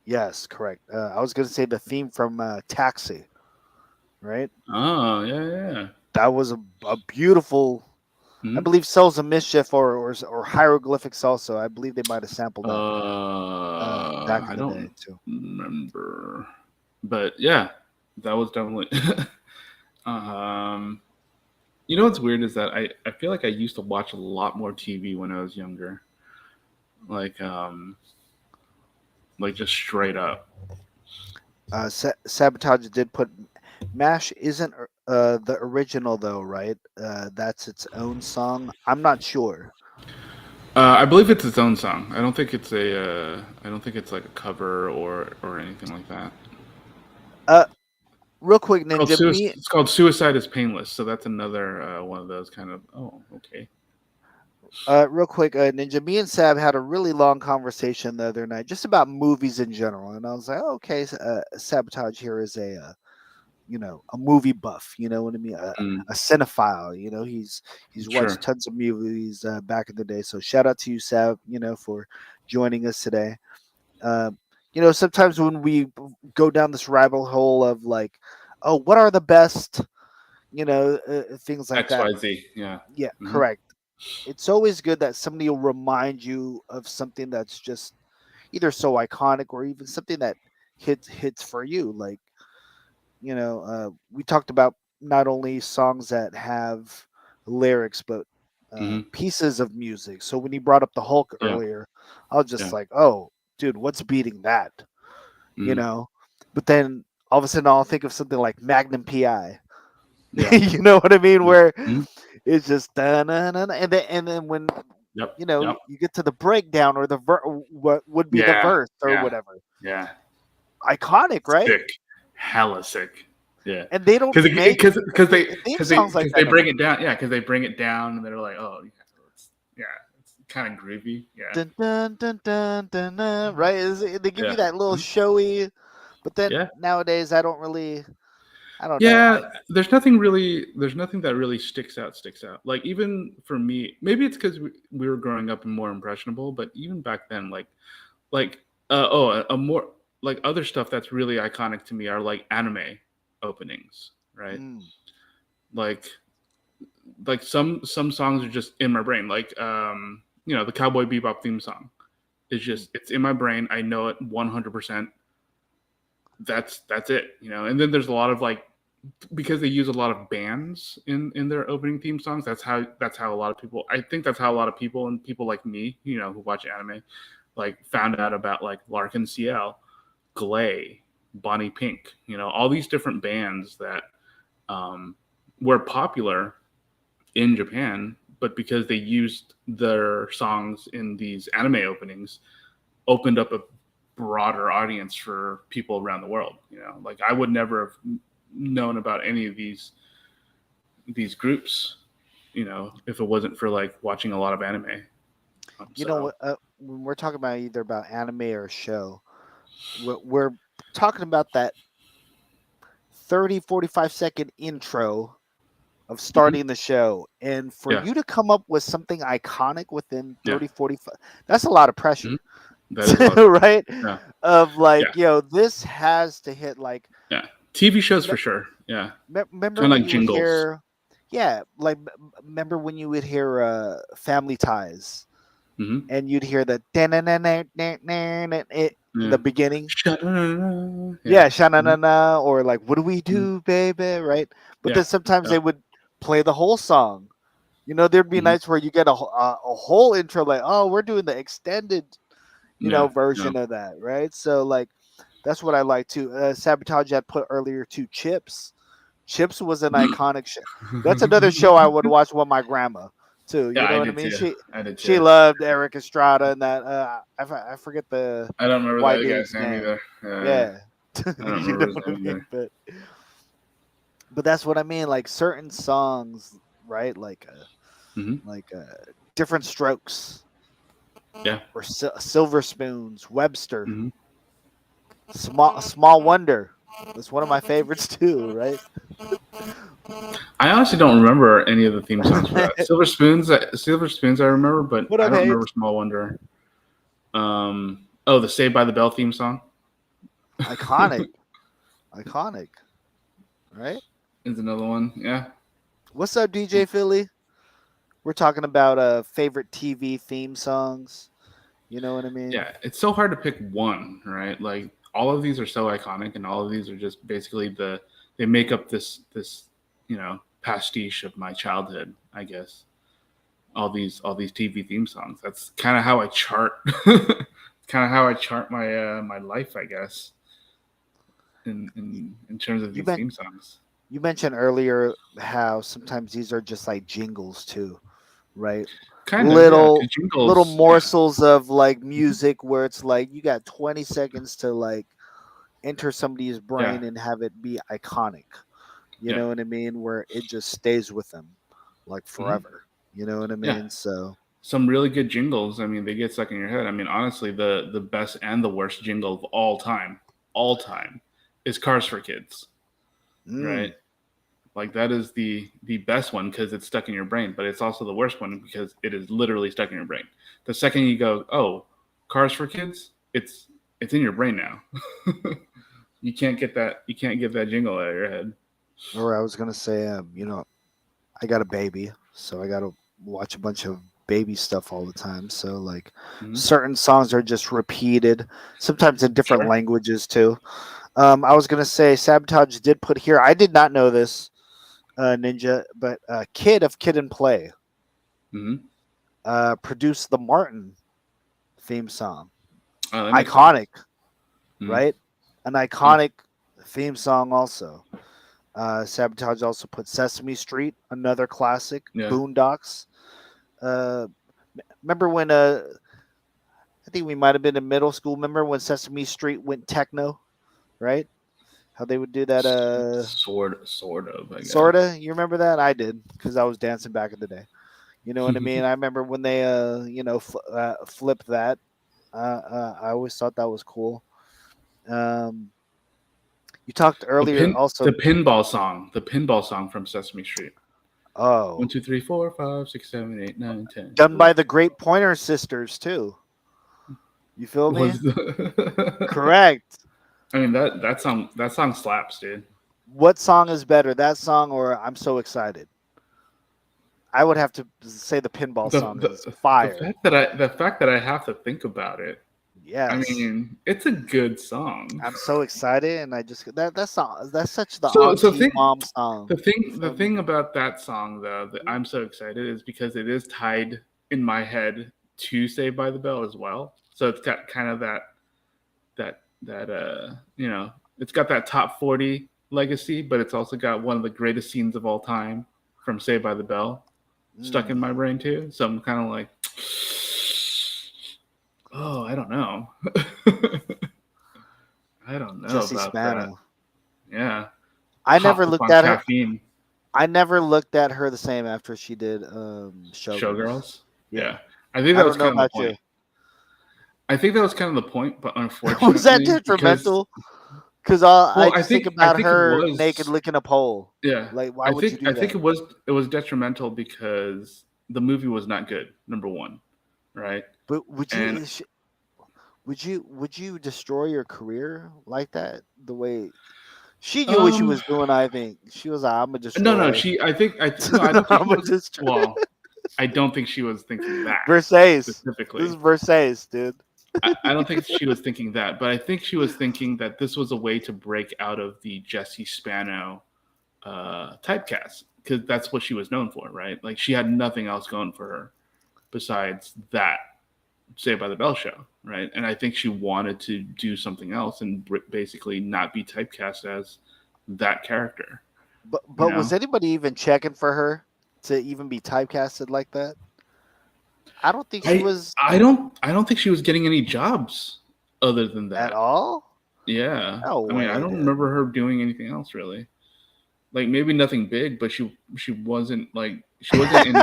Yes, correct. I was gonna say the theme from Taxi, right? Oh yeah, yeah. That was a beautiful. I Hmm. believe Souls of Mischief or Hieroglyphics also. I believe they might have sampled that back in I the day don't too. remember, but yeah, that was definitely. um, you know what's weird is that I feel like I used to watch a lot more TV when I was younger, like like just straight up. Sabotage did put Mash isn't the original though, right? That's its own song. I'm not sure. I believe it's its own song. I don't think it's a. I don't think it's like a cover or anything like that. Uh, Real quick, It's called Ninja. It's called Suicide is Painless. So that's another one of those kind of. Oh, okay. Real quick, Ninja. Me and Sab had a really long conversation the other night, just about movies in general, and I was like, oh, okay, Sabotage here is a movie buff. You know what I mean? Mm, A cinephile. He's watched sure. tons of movies back in the day. So shout out to you, Sab. For joining us today. Um, Sometimes when we go down this rabbit hole of like, oh, what are the best, things like that. XYZ. Yeah. Yeah, Hmm. correct. It's always good that somebody will remind you of something that's just either so iconic or even something that hits for you. Like, we talked about not only songs that have lyrics, but Hmm. pieces of music. So when you brought up the Hulk Yeah. earlier, I was just Yeah. like, oh, dude, what's beating that? you Hmm. know. But then all of a sudden, I'll think of something like Magnum PI. Yeah. You know what I mean? Yeah. Where Mhm. it's just da-na-na-na, and then when Yep. Yep. you get to the breakdown or what would be the Yeah. verse or Yeah. whatever, Yeah. iconic, right? Sick. Hella sick. Yeah. And they don't Because make theme songs like they that no bring more. it down. Yeah. Because they bring it down and they're like, oh, yeah, yeah, it's kind of groovy. Yeah. Dun, dun, dun, dun, dun, dun, right? They give Yeah. you that little Mhm. showy, but then Yeah. nowadays I don't know. Yeah, there's nothing that really sticks out. Like even for me, maybe it's because we were growing up and more impressionable, but even back then, like a more like other stuff that's really iconic to me are like anime openings, right? Mm, Like some songs are just in my brain. Like the Cowboy Bebop theme song is mm, just it's in my brain. I know it 100%. That's it, And then there's a lot of like because they use a lot of bands in their opening theme songs. That's how a lot of people. I think that's how a lot of people and people like me, who watch anime, like found out about like Larkin CL, Glay, Bonnie Pink, all these different bands that um, were popular in Japan, but because they used their songs in these anime openings, opened up a broader audience for people around the world. Like I would never have known about any of these groups, if it wasn't for like watching a lot of anime. you know So what? When we're talking about either about anime or a show, we're talking about that 30, 45-second intro of starting the show, and for Yeah. you to come up with something iconic within Yeah. 30, 45, that's a lot of pressure. That is a lot of Right? yeah. Of like, Yeah. this has to hit like. Yeah. TV shows for sure. Yeah. Remember Kind of when like you would jingles. hear, yeah, like remember when you would hear Family Ties, Hmm. and you'd hear the in Yeah. the beginning. Yeah. Yeah, sha na Hmm. na na, or like, what do we Hmm. do, baby? Right? But Yeah. then sometimes Yeah. they would play the whole song. There'd be Hmm. nights where you get a whole intro, like, oh, we're doing the extended, Yeah. Yeah. version of that, right? So like, that's what I like too. Sabotage had put earlier to Chips. Chips was an iconic show. That's another show I would watch with my grandma too. Yeah, You know I what I did mean? too. She I did she too. loved Eric Estrada and that. I forget the I don't remember white that guy's dude's name name. either. Yeah, I don't you remember know his what I name mean. either. But that's what I mean. Like certain songs, right? Hmm. Different Strokes Yeah. or Silver Spoons, Webster, Hmm. Small Wonder. That's one of my favorites too, right? I honestly don't remember any of the theme songs for that. Silver Spoons. Silver Spoons. I remember, but What I up, don't Hayes? remember Small Wonder. Oh, the Saved by the Bell theme song Iconic, iconic, right? is another one. Yeah. What's up, DJ Philly? We're talking about favorite TV theme songs. You know what I mean? Yeah, it's so hard to pick one, right? Like all of these are so iconic, and all of these are just basically they make up this pastiche of my childhood, I guess. All these TV theme songs. That's kind of how I chart. Kind of how I chart my life, I guess. In terms of You these meant theme songs. you mentioned earlier how sometimes these are just like jingles too, right? Kind of, yeah. Little 'Cause little jingles, yeah, morsels of like music where it's like you got 20 seconds to like enter somebody's yeah, brain and have it be iconic. You yeah, know what I mean? Where it just stays with them like hmm, forever. You know what I yeah. mean? So Some really good jingles. I mean, they get stuck in your head. I mean, honestly, the best and the worst jingle of all time, is Cars for Kids, mm, right? Like that is the best one because it's stuck in your brain, but it's also the worst one because it is literally stuck in your brain. The second you go, oh, Cars for Kids, it's in your brain now. You can't get that. You can't get that jingle out of your head. or I was gonna say, I got a baby, so I gotta watch a bunch of baby stuff all the time. So like Mhm. certain songs are just repeated, sometimes in different Sure. languages too. I was gonna say Sabotage did put here. I did not know this, Ninja, but Kid of Kid and Play Hmm. produced the Martin theme song. Oh, that makes sense. Iconic, Mhm. right? An Yeah. iconic theme song also. Sabotage also put Sesame Street, another classic. Yeah. Boondocks. Uh, remember when I think we might have been in middle school. Remember when Sesame Street went techno, right? How they would do that. Sort of, I guess. Sorta. You remember that? I did because I was dancing back in the day. You know what I mean? I remember when they flipped that. I always thought that was cool. Um, you talked The earlier pin, also. the pinball song from Sesame Street. Oh, 1, 2, 3, 4, 5, 6, 7, 8, 9, 10. done by the Great Pointer Sisters too. You feel me? Was the Correct. I mean that song slaps, dude. What song is better, that song or I'm So Excited? I would have to say the pinball The song is the the fire. fact that I have to think about it. I Yes. mean, it's a good song. I'm so excited and I just that song that's such the So auntie mom song. the You thing the feel me? thing about that song though that I'm so excited is because it is tied in my head to Saved by the Bell as well. So it's got kind of that it's got that top 40 legacy, but it's also got one of the greatest scenes of all time from Saved by the Bell stuck in Mm. my brain too. So I'm kind of like, oh, I don't know. I don't know Jesse about that. Spano. Yeah. I never Hopped up looked on at her. caffeine. I never looked at her the same after she did Showgirls. Showgirls. Yeah. Yeah. I think I that was don't know kind of the about you. point. I think that was kind of the point, but Was that unfortunately, because detrimental? Because I Well, just think I about think it her naked was licking a pole. yeah. Like, why would you I do think that? it was detrimental because the movie was not good. Number one, right? But And would you destroy your career like that? The way she knew what she um, was doing. I think she was like, "I'm gonna no, no, destroy. no, I don't think I'm she gonna was. destroy." Well, I don't think she was thinking that Versailles. This is specifically. Versailles, dude. I don't think she was thinking that, but I think she was thinking that this was a way to break out of the Jesse Spano typecast because that's what she was known for, right? Like she had nothing else going for her besides that Saved by the Bell show, right? And I think she wanted to do something else and basically not be typecast as that character, you But was know? anybody even checking for her to even be typecasted like that? I don't think she I was I don't think she was getting any jobs other than at that. all. Yeah. No I mean, I way, don't dude. remember her doing anything else really. Like maybe nothing big, but she wasn't like she wasn't in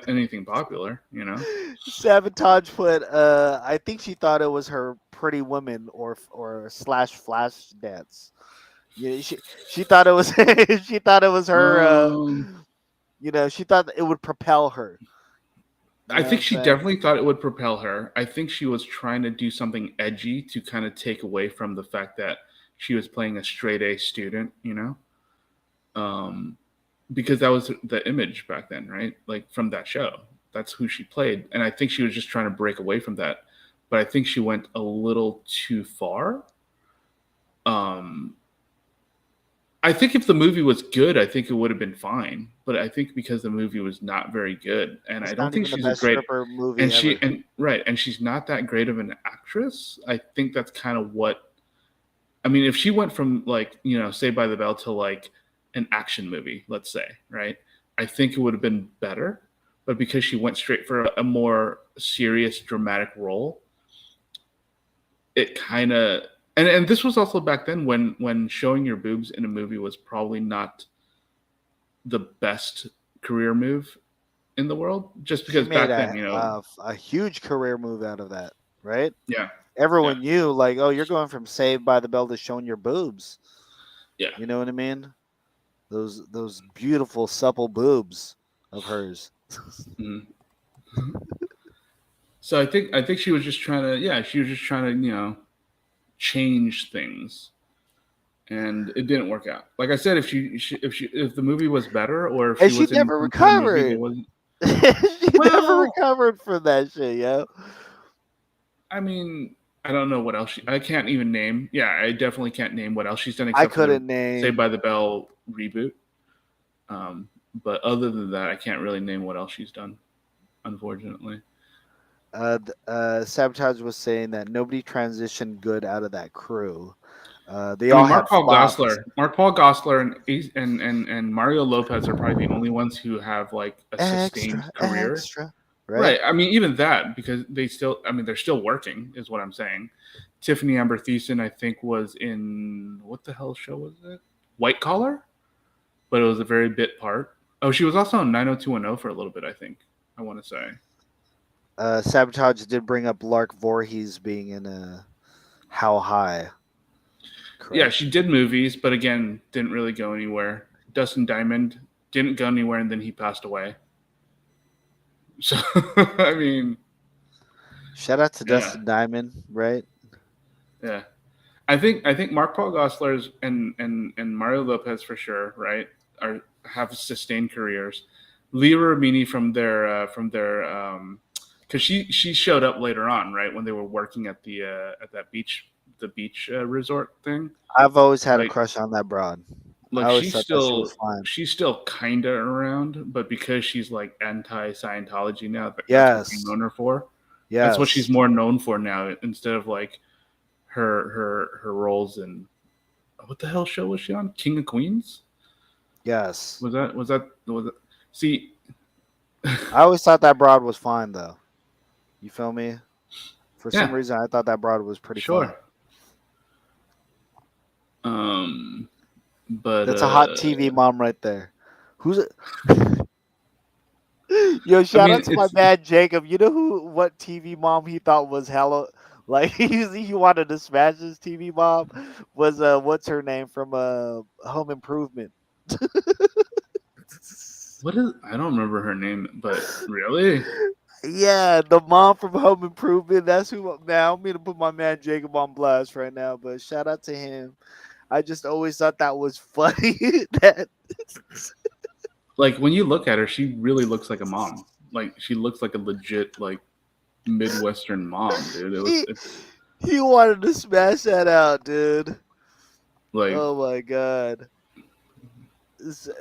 anything popular, you know. Sabotage put. I think she thought it was her Pretty Woman or slash Flash dance. Yeah, she thought it was she thought it was her. Um, She thought it would propel her. You I know what think I'm she saying? definitely thought it would propel her. I think she was trying to do something edgy to kind of take away from the fact that she was playing a straight A student, you know, um, because that was the image back then, right? Like from that show, that's who she played, and I think she was just trying to break away from that. But I think she went a little too far. Um, I think if the movie was good, I think it would have been fine. But I think because the movie was not very good, and I It's don't not think even the she's a best great, stripper movie ever. and she's not that great of an actress. I think that's kind of what I mean. If she went from like Saved by the Bell to like an action movie, let's say, right? I think it would have been better. But because she went straight for a more serious, dramatic role, it kind of and this was also back then when showing your boobs in a movie was probably not the best career move in the world just She because made back then a huge career move out of that, right? yeah yeah Everyone knew, like, oh, you're going from Saved by the Bell to showing your boobs. yeah You know what I mean? Those beautiful supple boobs of hers. mhm. So I think she was just trying to she was just trying to change things and it didn't work out. Like I said, if the movie was better or if And she she was in never some kind of movie that recovered. wasn't She never well recovered from that shit, yo. I mean, I don't know what else I can't even name. Yeah, I definitely can't name what else she's done I except for the couldn't Saved name. by the Bell reboot. Um, but other than that, I can't really name what else she's done, unfortunately. Sabotage was saying that nobody transitioned good out of that crew. They I all mean, had flops. Mark Paul Gosselaar, and Mario Lopez are probably the only ones who have like a sustained Extra, career. extra, right? Right. I mean, even that because they're still working, is what I'm saying. Tiffany Amber Thiessen, I think, was in what the hell show was it? White Collar, but it was a very bit part. Oh, she was also on 90210 for a little bit, I think. I want to say. Sabotage did bring up Lark Voorhees being in a How High, Yeah, correct? she did movies, but again, didn't really go anywhere. Dustin Diamond didn't go anywhere, and then he passed away. So, I mean, Shout out to yeah, Dustin Diamond, right? yeah. I think Mark Paul Gosselaar's and Mario Lopez for sure, right? Are have sustained careers. Leah Remini from their because she showed up later on, right, when they were working at that beach resort thing, I've always had a right? crush on that broad. I Like always thought that shit was fine. she's still kind of around, but because she's like anti Scientology now, that's what they Yes, known her for. That's what she's yes, more known for now, instead of like her roles in what the hell show was she on? King of Queens? yes. Was it? See, I always thought that broad was fine, though. You feel me? For some yeah, reason, I thought that broad was pretty fine. sure. Um, but That's a hot TV mom right there. Who's it? Yo, I shout mean, out to my man Jacob. You know what TV mom he thought was hella Like he wanted to smash his TV mom. Was what's her name from Home Improvement? What is? I don't remember her name, but really, Yeah, the mom from Home Improvement. That's who. Now I'm gonna put my man Jacob on blast right now, but shout out to him. I just always thought that was funny. that like when you look at her, she really looks like a mom. Like she looks like a legit like Midwestern mom, dude. he It's he wanted to smash that out, dude. like Oh my god.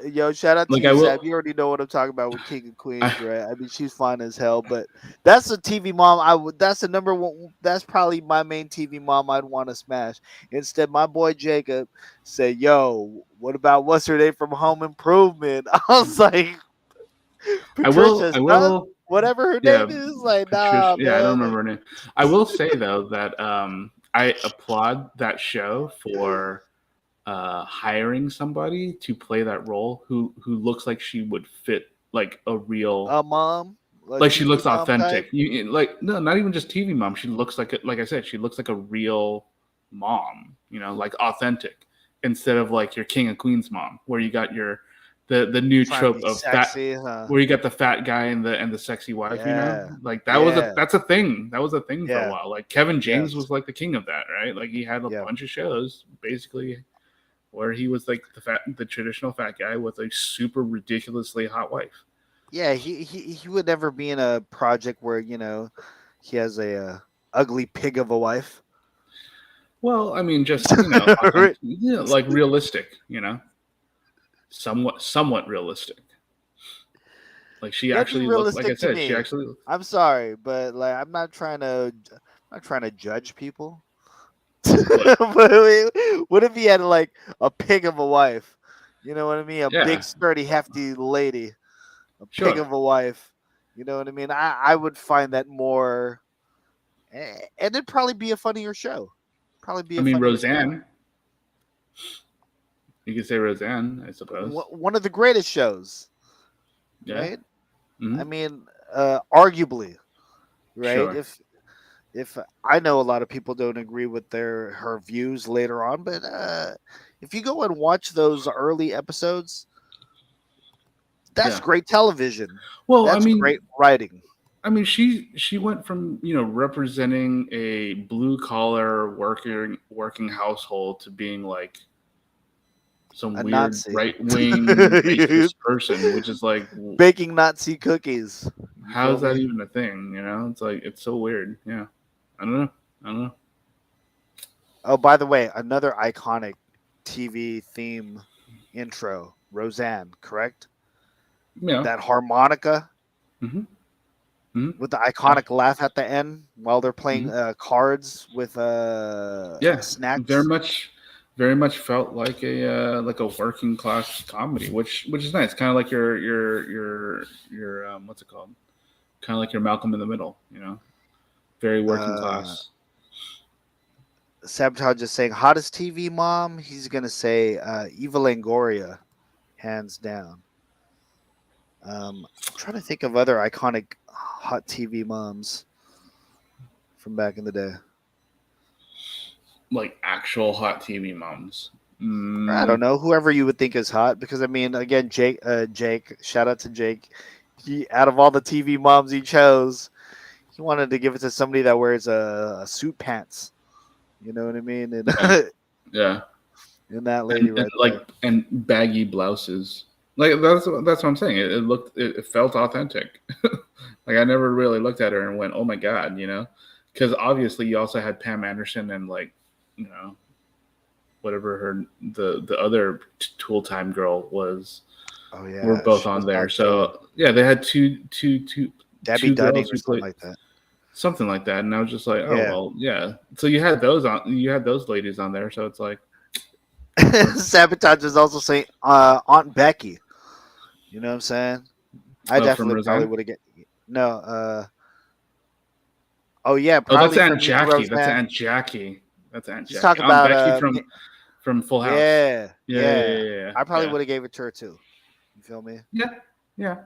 Yo, shout out to like you, I Sam. will. You already know what I'm talking about with King of I, Queens, right? I mean, she's fine as hell, but that's a TV mom. I would. That's the number one. That's probably my main TV mom I'd want to smash. Instead, my boy Jacob said, "Yo, what about what's her name from Home Improvement?" I was like, I will. Patricia's I son, will. whatever her Yeah, name is. Like, Patricia. nah, Yeah, I don't man. remember her name. I will say though that I applaud that show for hiring somebody to play that role who looks like she would fit like a real, A mom, a like she TV looks mom type. authentic. Like no, not even just TV mom. She looks like like I said, she looks like a real mom. Like authentic instead of like your king and queen's mom, where you got your the new Trying to trope be of fat, sexy, huh? where you got the fat guy and the sexy wife. Yeah, Like yeah, that's a thing. That was a thing for a yeah, while. Like Kevin James yes, was like the king of that, right? Like he had a yeah. bunch of shows basically where he was like the traditional fat guy with a super ridiculously hot wife. Yeah, he would never be in a project where he has a ugly pig of a wife. Well, I mean, just Right. authentic, like realistic, somewhat realistic. Like she That'd be actually looked, like I realistic to said, she me. actually. I'm sorry, but like I'm not trying to judge people. But what if he had like a pig of a wife? You know what I mean? A big, Yeah, sturdy, hefty lady, a pig sure. of a wife. You know what I mean? I would find that more, and it'd probably be a funnier show. Probably be I a mean, funnier show. Roseanne. You could say Roseanne, I suppose. One of the greatest shows, Yeah. right? I Hmm. mean, arguably, right? Sure. If I know a lot of people don't agree with her views later on, but if you go and watch those early episodes, that's Yeah. great television. Well, That's great writing. she went from representing a blue collar working household to being like some A weird Nazi right wing racist person, which is like, baking Nazi cookies. You how feel is that me? even a thing? It's like it's so weird. Yeah, I don't know. I don't know. Oh, by the way, another iconic TV theme intro, Roseanne, correct? Yeah. That harmonica Hmm. Hmm. with the Yeah. iconic laugh at the end while they're playing Hmm. cards with Yeah. Very snacks. much, very much felt like a working class comedy, which is nice. Kind of like your what's it called? Kind of like your Malcolm in the Middle. Very working Uh, class. Sabotage is saying hottest TV mom. He's gonna say Eva Longoria, hands down. I'm trying to think of other iconic hot TV moms from back in the day. Like actual hot TV moms. I Mm, don't know, whoever you would think is hot, because I mean, again, Jake, shout out to Jake. He, out of all the TV moms he chose, he wanted to give it to somebody that wears a suit pants. You know what I mean? And, yeah, yeah, and that lady and right like there. and baggy blouses. Like that's what I'm saying. It felt authentic. Like I never really looked at her and went, "Oh my god," because obviously you also had Pam Anderson and like, you know, whatever the other Tool Time girl was, Oh were yeah, both she on was there. back then. So yeah, they had Debbie two Dunning girls or who something played like that. something like that, and I was just like, oh Yeah. well, yeah. So you had those ladies on there. So it's like, Sabotage is also saying Aunt Becky. You know what I'm saying? I oh, from definitely probably Roseanne. would have get no. Oh yeah, Oh, that's probably Aunt from me, Jackie. That's Roseanne. Aunt Jackie. That's Aunt He's Jackie. talking Aunt about Becky from Full House. yeah, Yeah, yeah, yeah. yeah, yeah, I probably yeah. would have gave it to her too. You feel me? Yeah, yeah.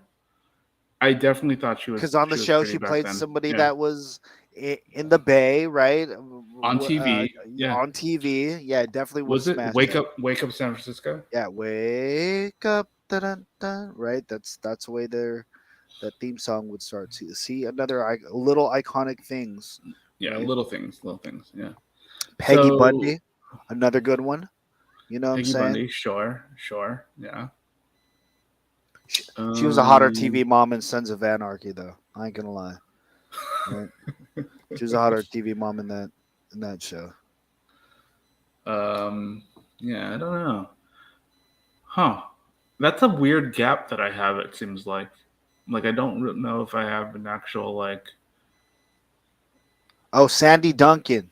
I definitely thought Because on the she was show pretty she back played then. somebody Yeah, that was in the Bay, right? On TV. Yeah. On TV, yeah, definitely would Was it smash Wake that. Up San Francisco? Yeah, wake up, dun, dun, dun, right? That's the way that theme song would start. See another little iconic things, Yeah, right? little things. Yeah. Peggy So Bundy, another good one. You know what I'm Peggy saying? Bundy, sure, yeah. She was a hotter Um, TV mom in Sons of Anarchy, though. I ain't gonna lie. Right? She was a hotter TV mom in that show. yeah, I don't know. Huh. That's a weird gap that I have, it seems like. Like, I don't know if I have an actual, like, Oh, Sandy Duncan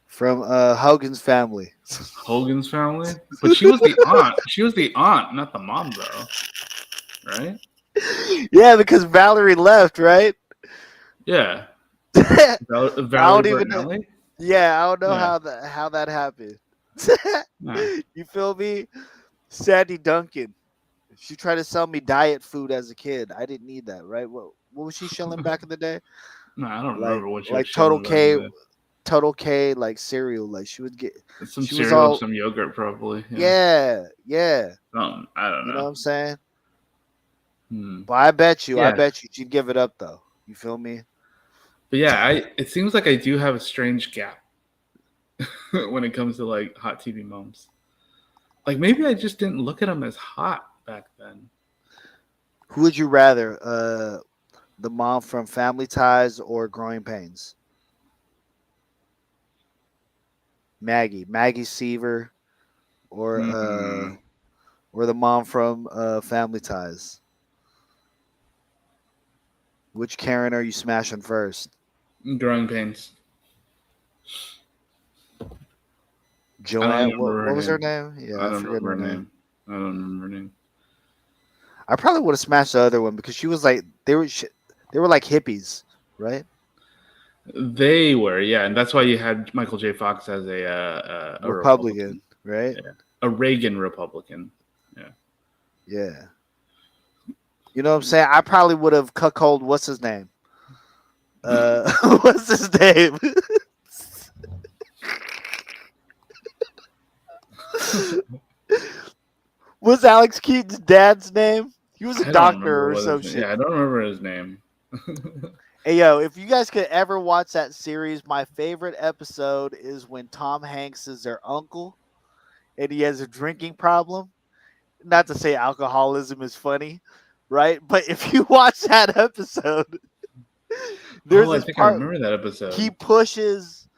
from Hogan's Family. Hogan's Family. But she was the aunt. She was the aunt, not the mom, though. Right? Yeah, because Valerie left, right? Yeah. I Valerie don't even know. Bertinelli? Yeah, I don't know Yeah. how that happened. Yeah. You feel me? Sandy Duncan. She tried to sell me diet food as a kid. I didn't need that, right? What was she selling back in the day? No, I don't Like remember what she was like Total showing back in K, the day. Total K, like cereal. Like she would get. Some She was cereal, all some yogurt, probably. Yeah. yeah. I don't You know what know. I'm saying? Hmm. But I bet Yeah. you, she'd give it up though. You feel me? But yeah, it seems like I do have a strange gap when it comes to like hot TV moms. Like maybe I just didn't look at them as hot back then. Who would you rather? The mom from Family Ties or Growing Pains? Maggie Seaver, Hmm. or the mom from Family Ties. Which Karen are you smashing first? Growing pains. I don't Joanne. remember her What was her name. name? I Yeah, I don't forget remember her her name. name. I don't remember her name. I probably would have smashed the other one because she was like they were like hippies, right? They were, yeah, and that's why you had Michael J. Fox as a Republican, Republican, right? yeah, a Reagan Republican, yeah. Yeah. You know what I'm saying? I probably would have cuckold. What's his name? What's his name? What's Alex Keaton's dad's name? He was a I don't remember doctor or what some his name. shit. Yeah, I don't remember his name. Hey yo, if you guys could ever watch that series, my favorite episode is when Tom Hanks is their uncle and he has a drinking problem. Not to say alcoholism is funny, right? But if you watch that episode, there's Oh, I this think I part remember that he episode. pushes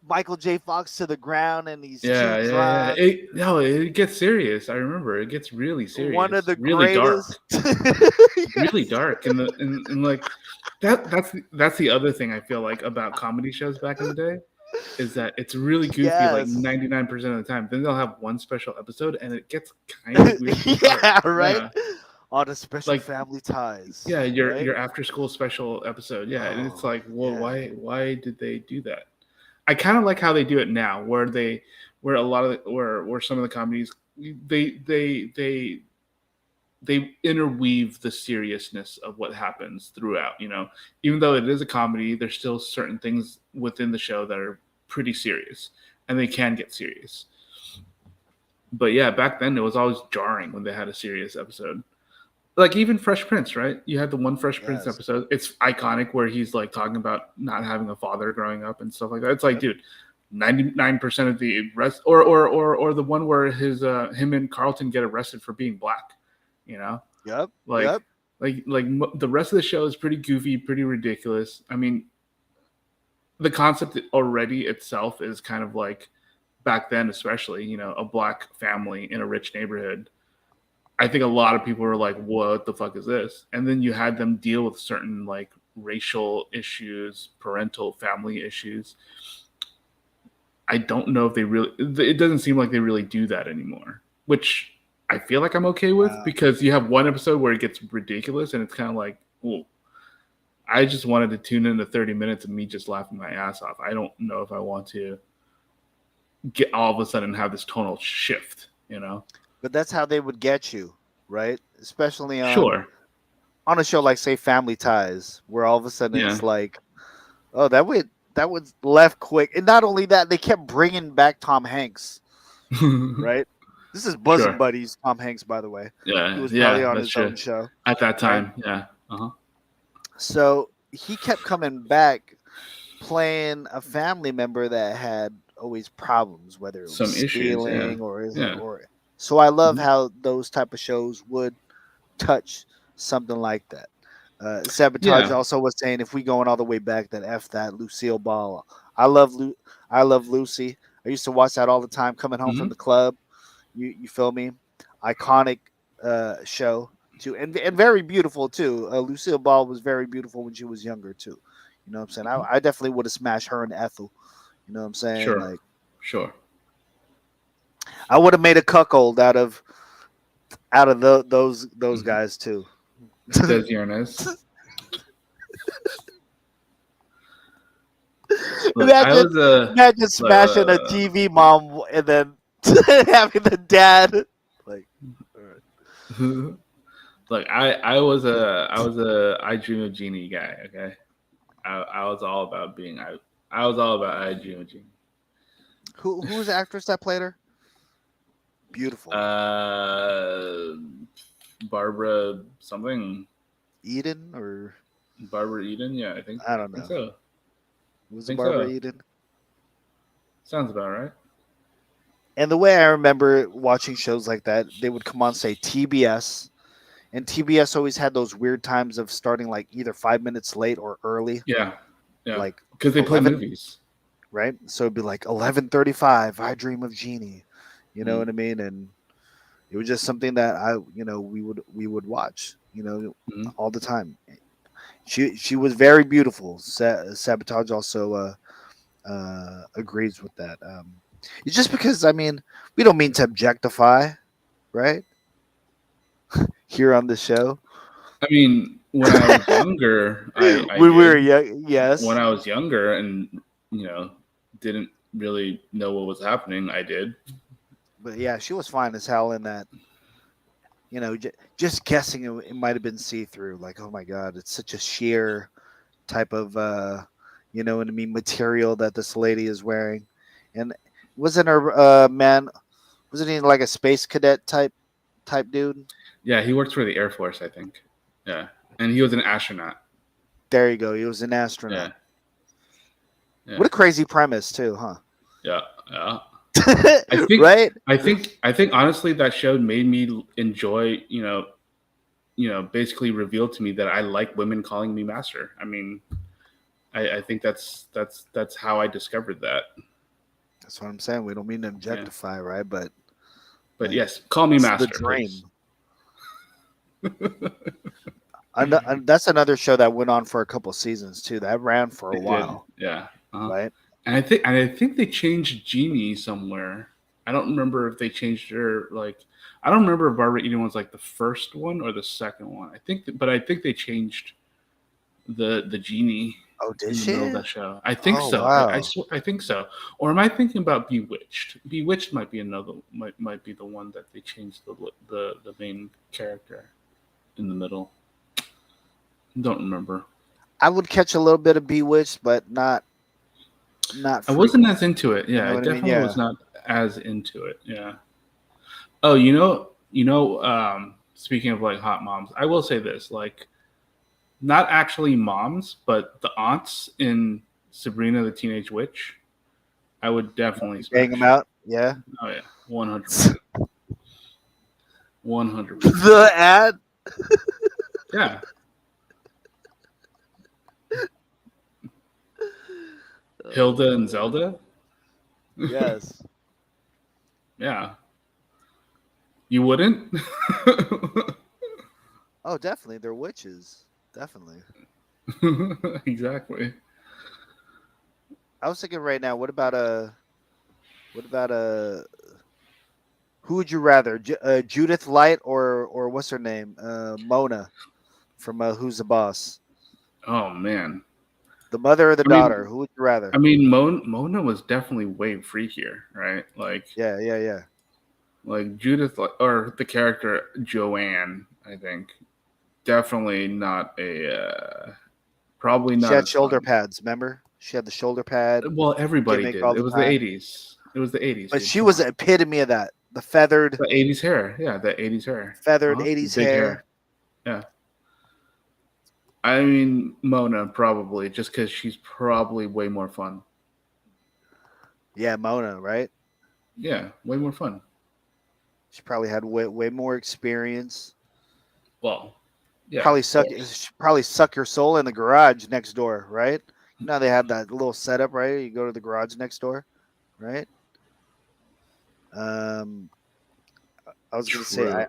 Michael J. Fox to the ground and he's too Yeah. drunk. It gets serious. I remember it gets really One of serious, the really dark, greatest. really dark, and like that's the other thing I feel like about comedy shows back in the day is that it's really goofy like Yes. 99% of the time. Then they'll have one special episode and it gets kind of weirdly dark. Yeah, right. Yeah. On a special Like Family Ties. yeah, right? your after school special episode. Yeah, and it's Oh, like, well, yeah. why did they do that? I kind of like how they do it now, where a lot of where some of the comedies they they interweave the seriousness of what happens throughout. You know, even though it is a comedy, there's still certain things within the show that are pretty serious, and they can get serious. But yeah, back then it was always jarring when they had a serious episode. Like even Fresh Prince, right? You had the one Fresh Prince Yes. episode. It's iconic where he's like talking about not having a father growing up and stuff like that. It's like, Yep. dude, 99% of the rest, or the one where him and Carlton get arrested for being black. You know, Yep. like Yep. the rest of the show is pretty goofy, pretty ridiculous. I mean, the concept already itself is kind of like back then, especially, you know, a black family in a rich neighborhood. I think a lot of people were like, what the fuck is this? And then you had them deal with certain like racial issues, parental family issues. I don't know if they really, it doesn't seem like they really do that anymore, which I feel like I'm okay with because you have one episode where it gets ridiculous and it's kind of like, oh, I just wanted to tune into 30 minutes of me just laughing my ass off. I don't know if I want to get all of a sudden have this tonal shift, you know? But that's how they would get you, right? Especially Sure. on a show like say Family Ties, where all of a sudden Yeah. it's like Oh, that was left quick, and not only that, they kept bringing back Tom Hanks. Right? This is bosom Sure. buddies. Tom Hanks, by the way, he Yeah, was probably yeah, on that's his own true. show, At that right? time, yeah. Uh-huh. So he kept coming back, playing a family member that had always problems, whether it was Some issues, yeah. stealing Yeah. or. So I love Mhm. how those type of shows would touch something like that. Sabotage Yeah. also was saying if we going all the way back, then f that Lucille Ball. I love I love Lucy. I used to watch that all the time coming home from Mhm. the club. You feel me? Iconic show too, and very beautiful too. Lucille Ball was very beautiful when she was younger too. You know what I'm saying? Mhm. I definitely would have smashed her and Ethel. You know what I'm saying? Sure. Like Sure. I would have made a cuckold out of those Mhm. guys too. Des Yarnes. Look, I Imagine, was a imagine smashing a uh, TV mom and then having the dad like. All right. look, I was a I Dream of Genie guy. Okay, I was all about being I was all about I Dream of Genie. Who was the actress that played her? Beautiful. Uh, Barbara something. Eden or Barbara Eden. Yeah, I think I don't think know. so. Was it Think Barbara so. Eden? Sounds about right. And the way I remember watching shows like that, they would come on say TBS, and TBS always had those weird times of starting like either 5 minutes late or early, Yeah, yeah. like Because they play 11, movies. right? So it'd be like 11:35. I Dream of Jeannie. You know Mm, what I mean? And it was just something that we would watch, mhm. all the time. She was very beautiful. Sabotage also agrees with that. It's just because I mean we don't mean to objectify, right? Here on the show, I mean, when I was younger, I when we were did. young, When yes, I was younger and you know didn't really know what was happening, I did. but yeah, she was fine as hell in that. Just guessing it might have been see through. Like, oh my god, it's such a sheer type of you know what I mean, material that this lady is wearing. And wasn't her man, wasn't he like a space cadet type dude? Yeah, he worked for the Air Force, I think. Yeah, and he was an astronaut. There you go. He was an Yeah, astronaut. yeah, What a crazy premise too, huh? yeah, yeah. I think, Right? I think honestly, that show made me enjoy. Basically revealed to me that I like women calling me master. I mean, I think that's how I discovered that. That's what I'm saying. We don't mean to Yeah, objectify, right? But but like yes, call me it's the master, please. dream. And that's another show that went on for a couple seasons too. That ran for a It did, while, yeah. right? And I think they changed Genie somewhere. I don't remember if they changed her like I don't remember if Barbara Eden was like the first one or the second one. But I think they changed the Genie Oh, did in the middle of she? that show. I think Oh, so. wow. I think so. Or am I thinking about Bewitched? Bewitched might be might be the one that they changed the main character in the middle. Don't remember. I would catch a little bit of Bewitched, but not I wasn't frequent. as into it. You Yeah, know I what I mean? definitely Yeah. was not as into it. Yeah. Oh, speaking of like hot moms, I will say this, like not actually moms, but the aunts in Sabrina the Teenage Witch, I would definitely Bang them smash. out. Yeah. Oh yeah, 100%. 100%. The ad. Yeah. Hilda and Zelda? Yes. Yeah. You wouldn't? Oh, definitely. They're witches. Definitely. Exactly. I was thinking right now. What about a? Who would you rather, Judith Light or what's her name, Mona from Who's the Boss? Oh man. The mother or the I mean, daughter? Who would you rather? Mona was definitely way freakier, right? Yeah, yeah, yeah. Like Judith, or the character Joanne, I think, definitely not a Probably She not had as shoulder fun. pads. Remember, she had the shoulder pad Well, everybody gimmick did. all It the was the time. '80s. It was the '80s, But dude. she Come was on. the epitome of that. The feathered, The '80s hair. Yeah, the '80s hair. feathered Uh-huh. 80s Big hair. hair. Yeah. I mean, Mona probably, just because she's probably way more fun. Yeah, Mona, right? Yeah, way more fun. She probably had way more experience. Well, yeah, Probably of suck. course. She probably suck your soul in the garage next door, right? You know they have that little setup, right? You go to the garage next door, right? Um, I was gonna say True.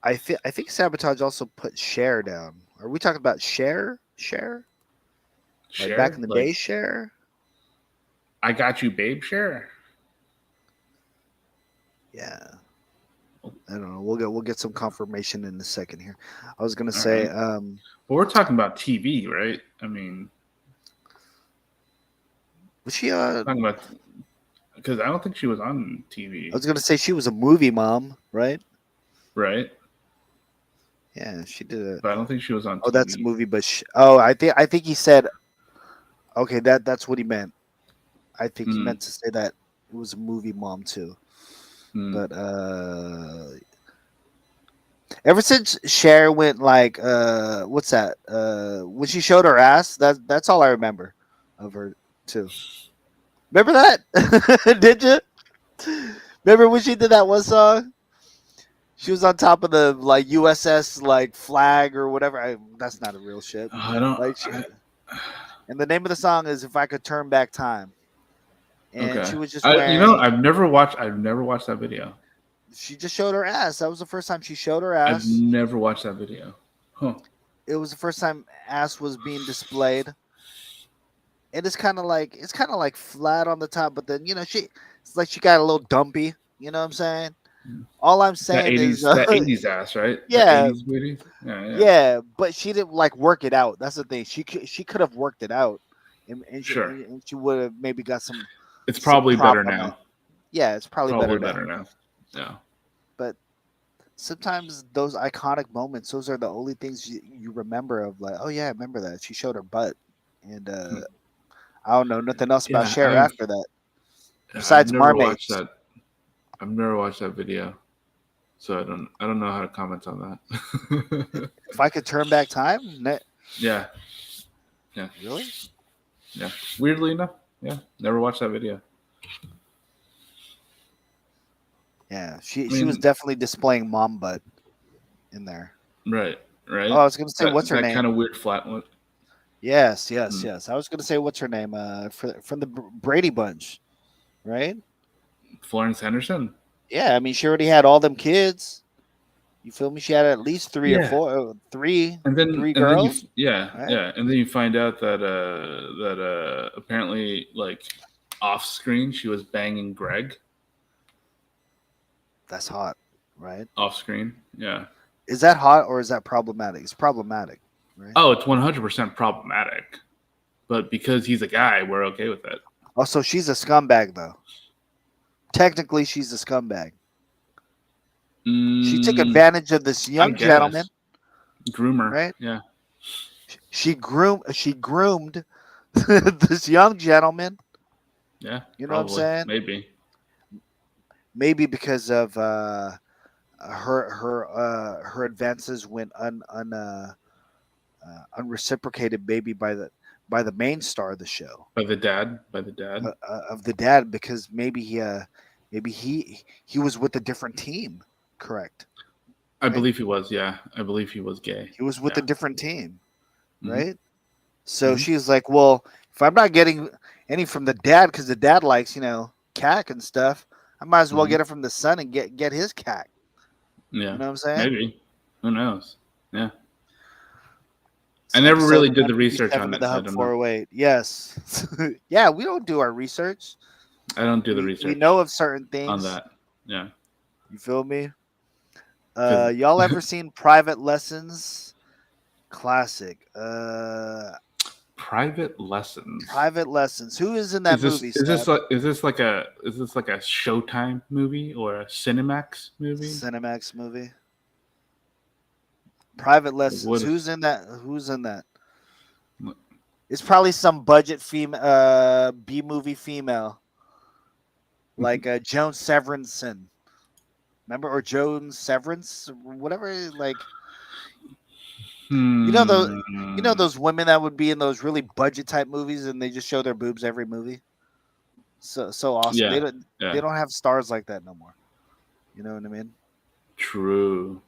I think Sabotage also put Cher down. Are we talking about Cher? Cher? Like back Share? in the Like, day, Cher? I got you, babe, share. Yeah. I don't know. We'll get some confirmation in a second here. I was gonna All say, right. But we're talking about TV, right? I mean, was she talking about, because I don't think she was on I TV, was gonna say she was a movie mom, right? right? Yeah, she did it. But I don't think she was on Oh, that's a TV. movie, but I think he said okay. That's what he meant. I think he Mm, meant to say that it was a movie mom too. mm. But ever since Cher went like what's that? When she showed her ass, that's all I remember of her too. Remember that? Did you? Remember when she did that one song? She was on top of the like USS like flag or whatever. That's not a real ship. I don't. Like and the name of the song is "If I Could Turn Back Time." And Okay. she was just wearing. I've never watched. I've never watched that video. She just showed her ass. That was the first time she showed her I've ass. never watched that video. Huh. It was the first time ass was being displayed. It's kind of like flat on the top, but then it's like she got a little dumpy. You know what I'm saying? All I'm saying is, That '80s ass, right? The yeah, '80s booty. Yeah, yeah. yeah, but she didn't like work it out. That's the thing. She could have worked it out, Sure. and she would have maybe got It's some probably prop better on that. now. Yeah, it's probably Probably better now. better now. Yeah. But sometimes those iconic moments, those are the only things you remember of. Like, oh yeah, I remember that she showed her butt, and Hmm. I don't know nothing else about Yeah. Cher after that I've besides never watched mermaids. that. I've never watched that video, so I don't know how to comment on that. If I could turn back time, Yeah. Yeah. really? Yeah. Weirdly enough, yeah. Never watched that video. Yeah, I she was mean, definitely displaying mom butt in there. right. Oh, Right. I was gonna say, what's her That kind name? of weird flat one. Yes, yes, Hmm. yes. I was gonna say, what's her name? From the Brady Bunch, right? Florence Henderson. Yeah, I mean, she already had all them kids. You feel me? She had at least three or Yeah. four, three And then you girls, yeah, right? yeah, and then you find out that apparently, like, off screen she was banging Greg. That's hot, right? Off screen. Yeah. Is that hot or is that problematic? It's problematic, right? Oh, it's 100% problematic. But because he's a guy, we're okay with it. Also, she's a scumbag, though. Technically, she's a scumbag. She took Mm, advantage of this I young gentleman, guess. Groomer. right? Yeah. She groomed this young gentleman. Yeah. You know what I'm Probably. saying? Maybe. Because of her advances went unreciprocated, maybe by the main star of the show, By the dad. of the dad, because maybe he was with a different team, correct? I Right? believe he was. Yeah. I believe he was gay. He was with a Yeah. different team, Mhm. right? So Mhm. she's like, well, if I'm not getting any from the dad because the dad likes cack and stuff, I might as well Mhm. get it from the son and get his cack. Yeah. You know what I'm saying? Maybe. Who knows? Yeah. It's I never episode really did the research 157 on of it, the so I Hub don't know. 408. Yes. Yeah, we don't do our research. I don't do the We know research of certain on things. that. Yeah. You feel me? Because Y'all ever seen Private Lessons? Classic. private lessons. Private Lessons. Who is in that movie, Seb? Is this like a Showtime movie or a Cinemax movie? Cinemax movie. Private Like, Lessons. what? Who's in that? Who's in that? It's probably some budget B movie female, like Joan Severinsen. Remember, or Joan Severance, whatever. Like you know those, those women that would be in those really budget type movies, and they just show their boobs every movie. So awesome. Yeah, They don't have stars like that no more. You know what I mean? True.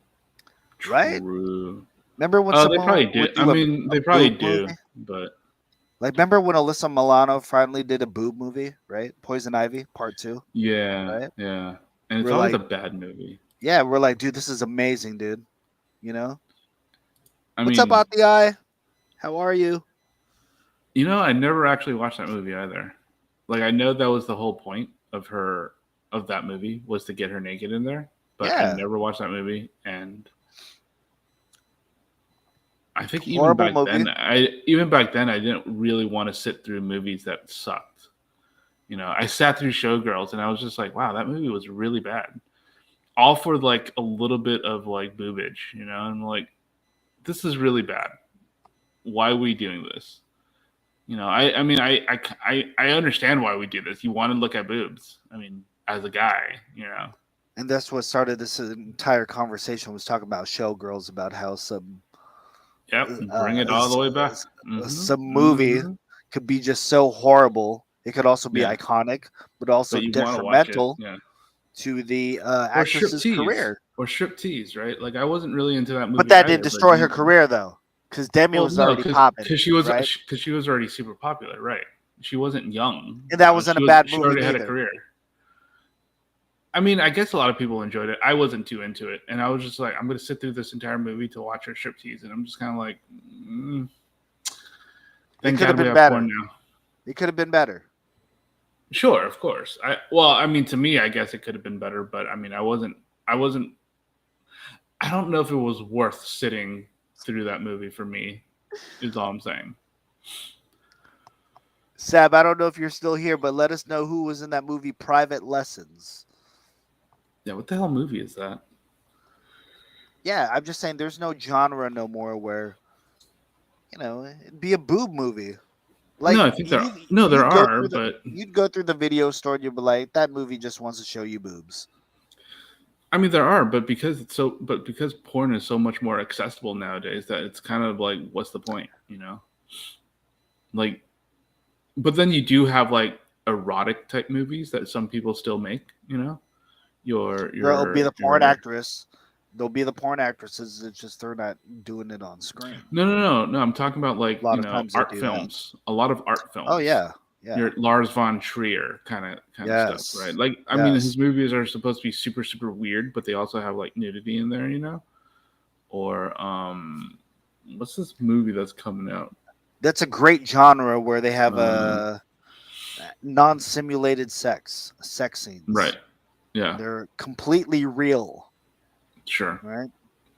Right? True. Remember when They someone probably would do. I mean, they probably boob do, movie? but Like, remember when Alyssa Milano finally did a boob movie, right? Poison Ivy Part 2, yeah, right? yeah. And it's We're always like, a bad movie. yeah, we're like, dude, this is amazing, dude. You know? What's up, out the eye? How are you? I never actually watched that movie either. Like, I know that was the whole point of that movie, was to get her naked in there, but I never watched that movie. And I think even back then I didn't really want to sit through movies that sucked. I sat through Showgirls and I was just like, wow, that movie was really bad. All for like a little bit of like boobage, and I'm like, this is really bad. Why are we doing this? I mean, I understand why we do this. You want to look at boobs. I mean, as a guy, And that's what started this entire conversation, was talking about Showgirls, about how some bring it all the way back. Some movie could be just so horrible. It could also be iconic, but also detrimental to the actress's career. Or striptease, right? Like, I wasn't really into that movie. But that didn't destroy her career, though, because Demi was already popping. Because she was already super popular, right? She wasn't young. And that wasn't a bad movie. She already had a career. I mean, I guess a lot of people enjoyed it. I wasn't too into it. And I was just like, I'm going to sit through this entire movie to watch her striptease. And I'm just kind of like, it could have been better. It could have been better. Sure, of course. I mean, to me, I guess it could have been better. But I mean, I don't know if it was worth sitting through that movie for me, is all I'm saying. Sab, I don't know if you're still here, but let us know who was in that movie, Private Lessons. Yeah, what the hell movie is that? Yeah, I'm just saying there's no genre no more where, it'd be a boob movie. Like, no, I think there are, but you'd go through the video store and you'd be like, that movie just wants to show you boobs. I mean, there are, but because porn is so much more accessible nowadays, that it's kind of like, what's the point, Like, but then you do have like erotic type movies that some people still make, There'll be the porn actress. There'll be the porn actresses. It's just they're not doing it on screen. No. I'm talking about like art films. A lot of art films. Oh yeah. Your Lars von Trier kind of stuff, right? Like, I mean, his movies are supposed to be super, super weird, but they also have like nudity in there, Or what's this movie that's coming out? That's a great genre where they have non-simulated sex scenes. Right. Yeah. They're completely real. Sure. Right.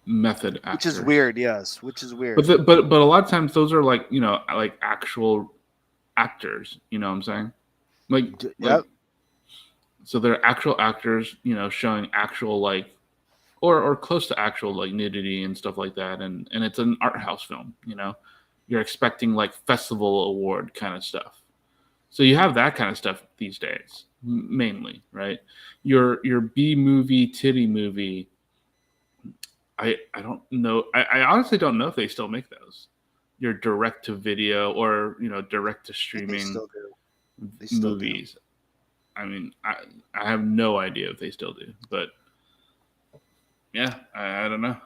Method actors. Which is weird, yes. Which is weird. But a lot of times those are like, like actual actors, you know what I'm saying? Like, so they're actual actors, showing actual like or close to actual like nudity and stuff like that, and it's an art house film, You're expecting like festival award kind of stuff. So you have that kind of stuff these days, mainly, right? Your B movie, titty movie, I don't know. I honestly don't know if they still make those. Your direct to video or direct to streaming movies. Do. I mean, I have no idea if they still do, but yeah, I don't know.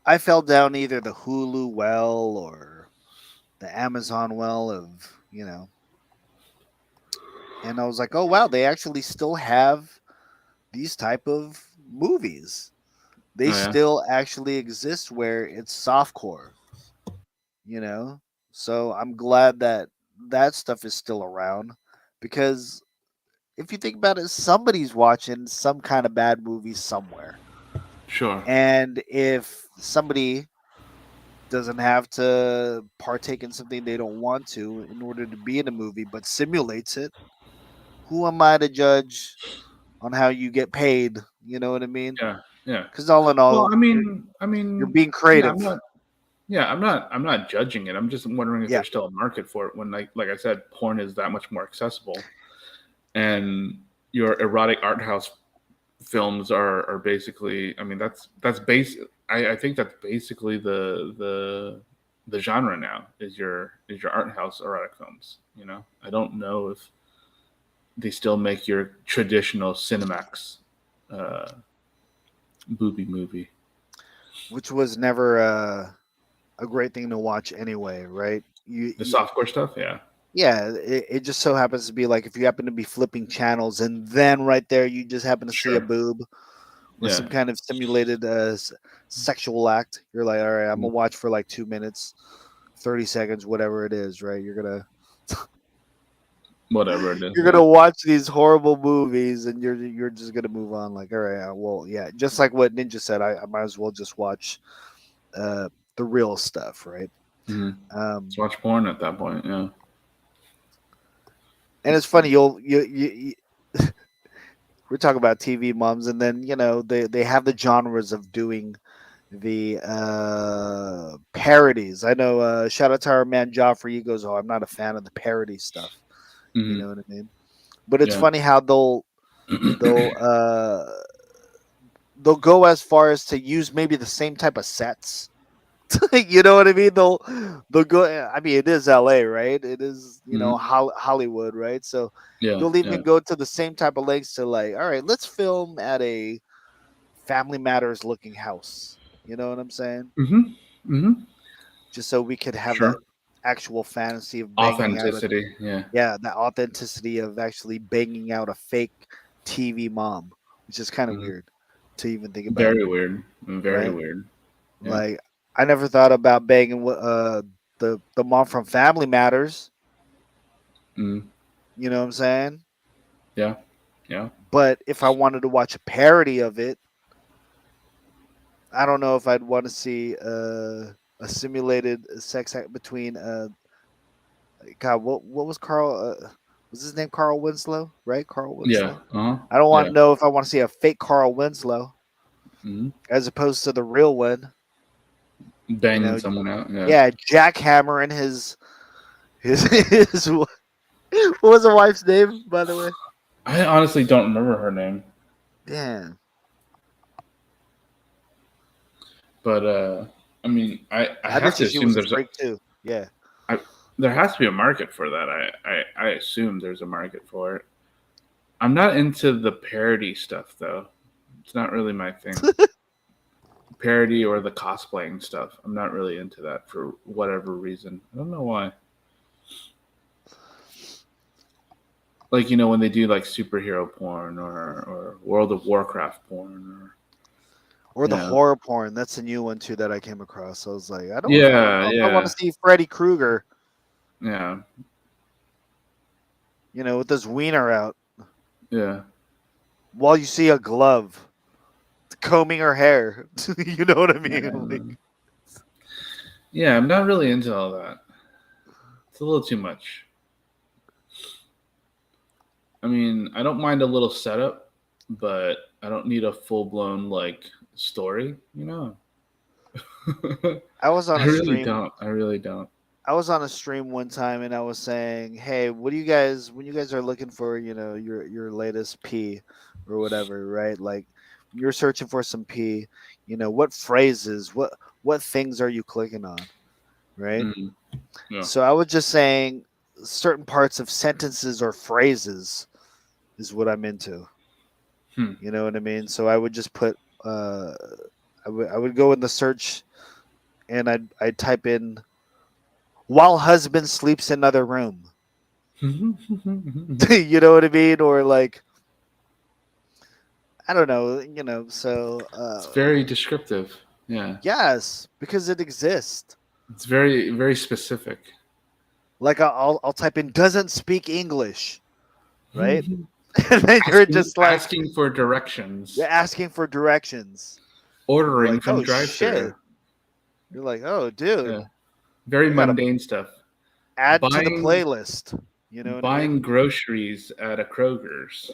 I fell down either the Hulu well or the Amazon well of and I was like, oh wow, they actually still have these type of movies. They still actually exist where it's softcore. So I'm glad that stuff is still around, because if you think about it, somebody's watching some kind of bad movie somewhere. Sure. And if somebody doesn't have to partake in something they don't want to in order to be in a movie, but simulates it, who am I to judge on how you get paid? You know what I mean? Yeah. Because all in all, well, I mean, you're being creative. Yeah, Yeah, I'm not judging it. I'm just wondering if Yeah. there's still a market for it when like I said, porn is that much more accessible. And your erotic art house films are basically, I mean, that's I think that's basically the genre now is your art house erotic films. I don't know if they still make your traditional Cinemax uh, booby movie. Which was never a great thing to watch anyway, right? The softcore stuff, yeah. Yeah, it just so happens to be like if you happen to be flipping channels and then right there you just happen to see a Sure. boob or Yeah. some kind of simulated sexual act, you're like, all right, I'm gonna Mhm. watch for like 2 minutes, 30 seconds, whatever it is, right? Whatever it is, You're yeah. gonna watch these horrible movies and you're just gonna move on. Like, all right, well, yeah, just like what Ninja said, I might as well just watch uh, the real stuff, right? Hmm. Um, Just watch porn at that point, yeah. and it's funny, we're talking about TV moms, and then they have the genres of doing the parodies. I know. Shout out to our man Joffrey. He goes, "Oh, I'm not a fan of the parody stuff." You Hmm. know what I mean? But it's Yeah. funny how they'll they'll go as far as to use maybe the same type of sets. You know what I mean? They'll go. I mean, it is L.A., right? It is Hmm. Hollywood, right? So Yeah. they'll Yeah. even go to the same type of lengths to like, all right, let's film at a Family Matters looking house. You know what I'm saying? Hmm. Hmm. Just so we could have that Sure. actual fantasy of banging out a Authenticity, yeah. yeah, that authenticity of actually banging out a fake TV mom, which is kind of Hmm. weird to even think about, Very weird. Very right? weird. Yeah. Like I never thought about banging the mom from Family Matters. Mm. You know what I'm saying? Yeah. Yeah. But if I wanted to watch a parody of it, I don't know if I'd want to see a simulated sex act between God, what was Carl? Was his name Carl Winslow? Right, Carl Yeah. Winslow. Uh-huh. I don't want Yeah. to know if I want to see a fake Carl Winslow Hmm. as opposed to the real one. You Banging know, someone out, yeah. yeah, Jackhammer and his what was the wife's name, by the way? I honestly don't remember her name. Yeah, But I mean, I I bet have to you she assume was a freak too. Yeah, I, there has to be a market for that. I assume there's a market for it. I'm not into the parody stuff though. It's not really my thing. Parody or the cosplaying stuff. I'm not really into that for whatever reason. I don't know why. Like when they do like superhero porn or World of Warcraft porn or or the horror porn. That's a new one too that I came across. I was like, I don't yeah, know if I want to yeah, see Freddy Krueger, yeah, with his wiener out yeah. while you see a glove combing her hair. You know what I mean? Like, Yeah, I'm not really into all that. It's a little too much. I mean, I don't mind a little setup, but I don't need a full blown like story. I was on I a really stream. don't. I really don't. I was on a stream one time and I was saying, "Hey, what do you guys when you guys are looking for, your latest P or whatever, right? Like you're searching for some P, what phrases, what things are you clicking on, right?" Mm, yeah. So I was just saying certain parts of sentences or phrases is what I'm into. Hmm. You know what I mean? So I would just put uh I would go in the search and I'd type in while husband sleeps in another room. You know what I mean? Or like I don't know, so It's very descriptive. Yeah. yes, because it exists. It's very very specific. Like I'll type in doesn't speak English, right? And then you're asking just like asking for directions. you're asking for directions. And you're Ordering like, from "Oh shit." drive-through. You're like, "Oh dude, Yeah. Very I got to mundane stuff. add to the Buying playlist." You know what I mean? buying groceries at a Kroger's.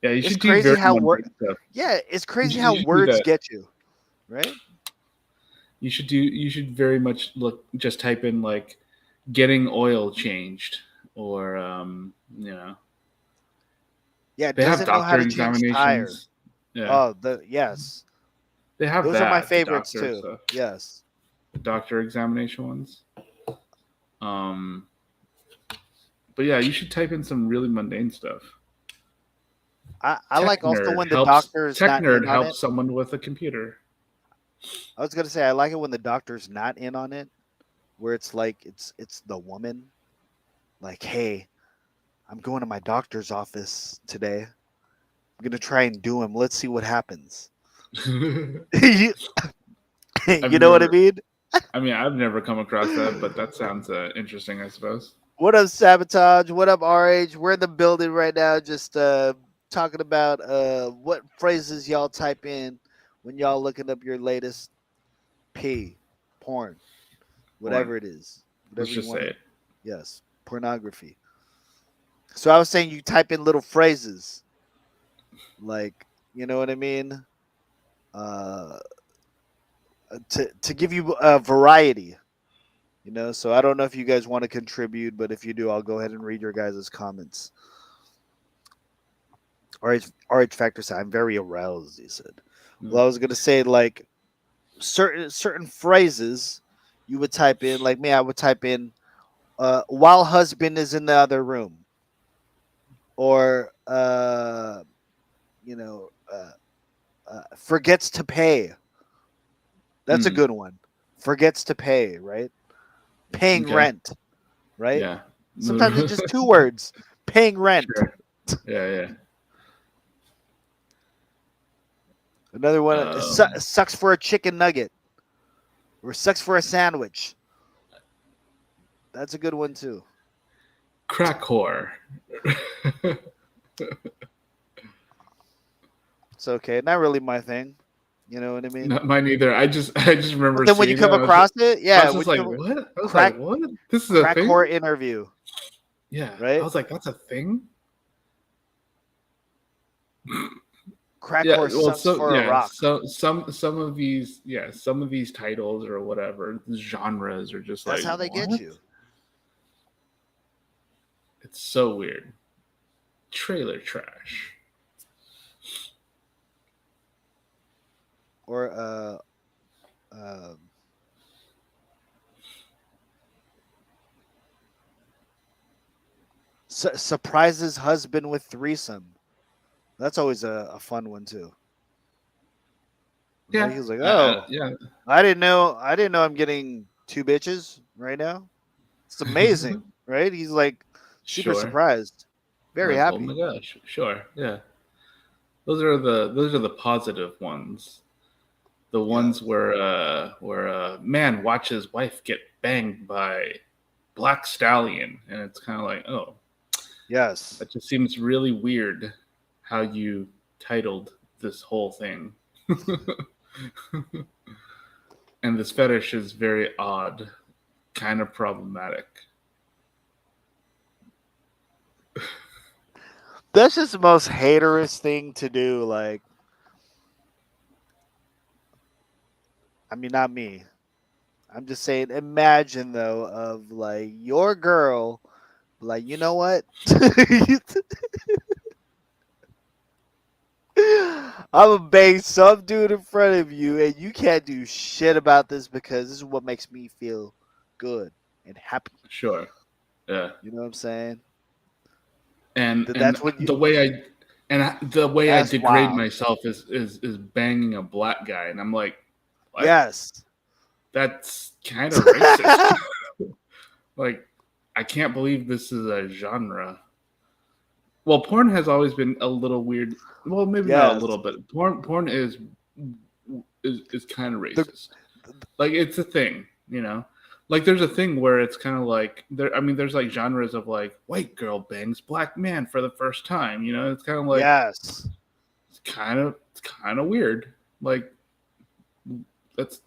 Yeah, you It's should do crazy very how mundane stuff. yeah, it's You crazy should, how you should do words that. get you. right? You should very much just type in like getting oil changed or Yeah, they have doesn't know how doctor to change tire. examinations. Yeah. Oh, yes. They have Those are my that, the favorites doctor too. stuff. Yes. Doctor examination ones. Um but yeah, you should type in some really mundane stuff. I like also when the doctor's Tech not in nerd on it. helps someone with a computer. I was gonna say I like it when the doctor's not in on it, where it's like it's the woman, like, hey, I'm going to my doctor's office today. I'm gonna try and do him. Let's see what happens. you, I've you know what I never mean? I've never come across that, but that sounds interesting, I suppose. What up, Sabotage? What up, RH? We're in the building right now, just talking about what phrases y'all type in when y'all looking up your latest porn, Porn. whatever it is, Let's whatever you just say want to. it. Yes, pornography. So I was saying you type in little phrases, like, you know what I mean, uh, to give you a variety. So I don't know if you guys want to contribute, but if you do, I'll go ahead and read your guys' comments. RH Factor said, I'm very aroused, he said. Well, I was gonna say, like, certain phrases you would type in, like me, I would type in while husband is in the other room. Or forgets to pay. That's a good one. Forgets to pay, right? Paying Okay. rent, right? Yeah. Sometimes it's just two words. Paying rent. Sure. Yeah. Another one sucks for a chicken nugget. Or sucks for a sandwich. That's a good one too. Crack whore. It's okay. Not really my thing. You know what I mean? Not mine either. I just remember But then when you come across it, I yeah, was just like, what? I was crack, like, what? This is a crack thing? whore interview. Yeah. Right? I was like, that's a thing? Crack whore sucks for a rock. So some of these titles or whatever, genres are just That's like, how they what? get you. It's so weird. Trailer trash. Or surprises husband with threesome. That's always a fun one too. Yeah. He was like, "Oh, yeah. I didn't know I'm getting two bitches right now. It's amazing, right?" He's like super surprised, very happy. Oh my gosh, sure, yeah. Those are the positive ones. The ones where a man watches wife get banged by Black Stallion, and it's kind of like, oh, yes, that just seems really weird how you titled this whole thing. And this fetish is very odd, kind of problematic. That's just the most haterous thing to do. Like, I mean, not me. I'm just saying, imagine though, of like your girl, like, you know what? I'm gonna bang some dude in front of you, and you can't do shit about this because this is what makes me feel good and happy. Sure. Yeah. You know what I'm saying? And that's what the way I degrade myself is banging a black guy, and I'm like, what? Yes, that's kind of racist. Like, I can't believe this is a genre. Well, porn has always been a little weird. Well, maybe not a little bit. Porn is kind of racist. Like, it's a thing, you know. Like, there's a thing where it's kind of like there's like genres of like white girl bangs black man for the first time. You know, it's kind of like it's kind of weird. Like, that's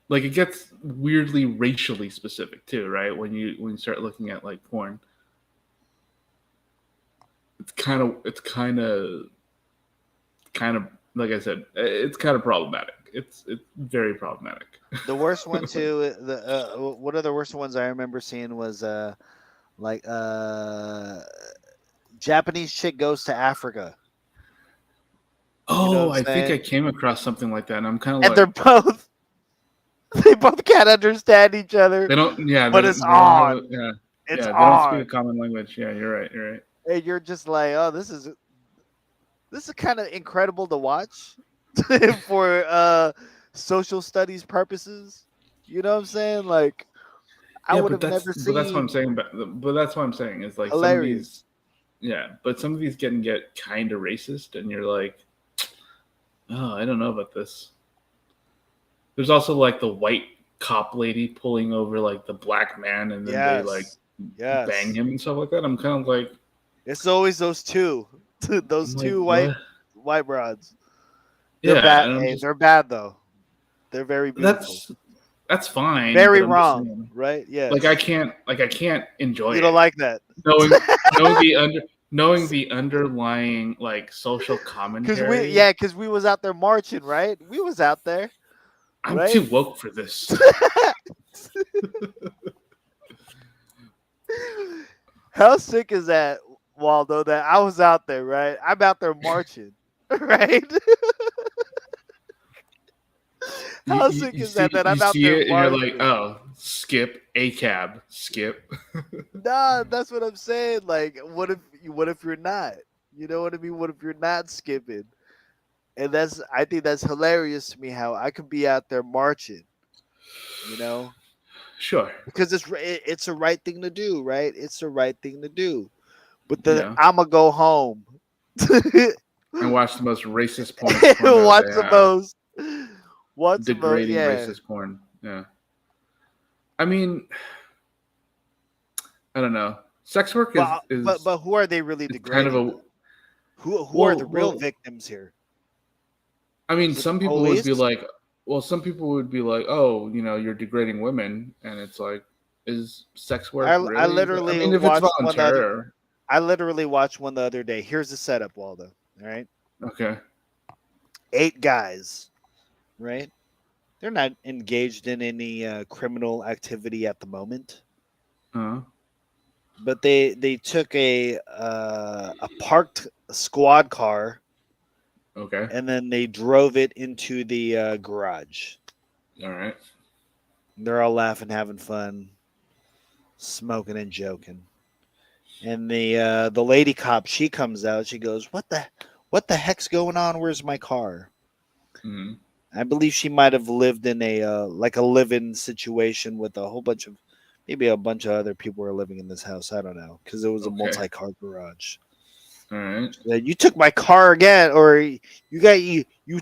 like, it gets weirdly racially specific too, right? When you start looking at like porn, it's kind of like I said, it's kind of problematic. it's very problematic. The worst one too. One of the worst ones I remember seeing was like Japanese chick goes to Africa. You know Oh, what I'm I think I saying? came across something like that, and I'm kind of And they're like, both they both can't understand each other, they don't. Yeah, but it's they don't have a. on. Yeah, It's yeah, they don't speak a on, common language. Yeah, you're right. You're right. and you're just like, oh, this is kind of incredible to watch for social studies purposes. You know what I'm saying? Like, I Yeah, would have never but that's what I'm seen saying. But that's what I'm saying is like some of these. hilarious. Yeah, but some of these get kind of racist, and you're like, oh, I don't know about this. There's also like the white cop lady pulling over like the black man, and then they like Yes, bang yes. him and stuff like that. I'm kind of like, It's always those two, those I'm like, two what? white broads. They're Yeah, bad. and I'm Hey, just they're bad though. They're very beautiful. that's fine, Very but I'm just wrong, saying, right? like Yes. I can't enjoy You don't it like that. knowing knowing the underlying like social commentary. Cause we was out there marching, right? We was out there, I'm right? too woke for this. How sick is that, Waldo? That I was out there, right? I'm out there marching, right? How sick is that? That You I'm out see there it and you're like, marching. oh, skip a cab, skip. Nah, that's what I'm saying. Like, what if you're not? You know what I mean? What if you're not skipping? And I think that's hilarious to me how I could be out there marching, you know, Sure. because it's a right thing to do, right? It's the right thing to do. But then Yeah. I'ma go home. And watch the most racist porno Watch they the have. most. Watch the most. Degrading Yeah. racist porn. Yeah. I mean, I don't know. Sex work is But who are they really it's kind of degrading a though? Who are the real victims here? I mean, Is it the some people would be police? like, well, some people would be like, oh, you're degrading women, and it's like, is sex work I really? I literally mean, if it's watched one the other. volunteer, I literally watched one the other day. Here's the setup, Waldo. All right, okay. 8 guys. Right, they're not engaged in any criminal activity at the moment, Uh, but they took a parked squad car okay. and then they drove it into the garage. All right. They're all laughing, having fun, smoking and joking. And the lady cop, she comes out. She goes, what the heck's going on? Where's my car?" Mm-hmm. I believe she might have lived in a like a live-in situation with a whole bunch of maybe a bunch of other people were living in this house. I don't know because it was a Okay. multi-car garage. All right. You took my car again, or you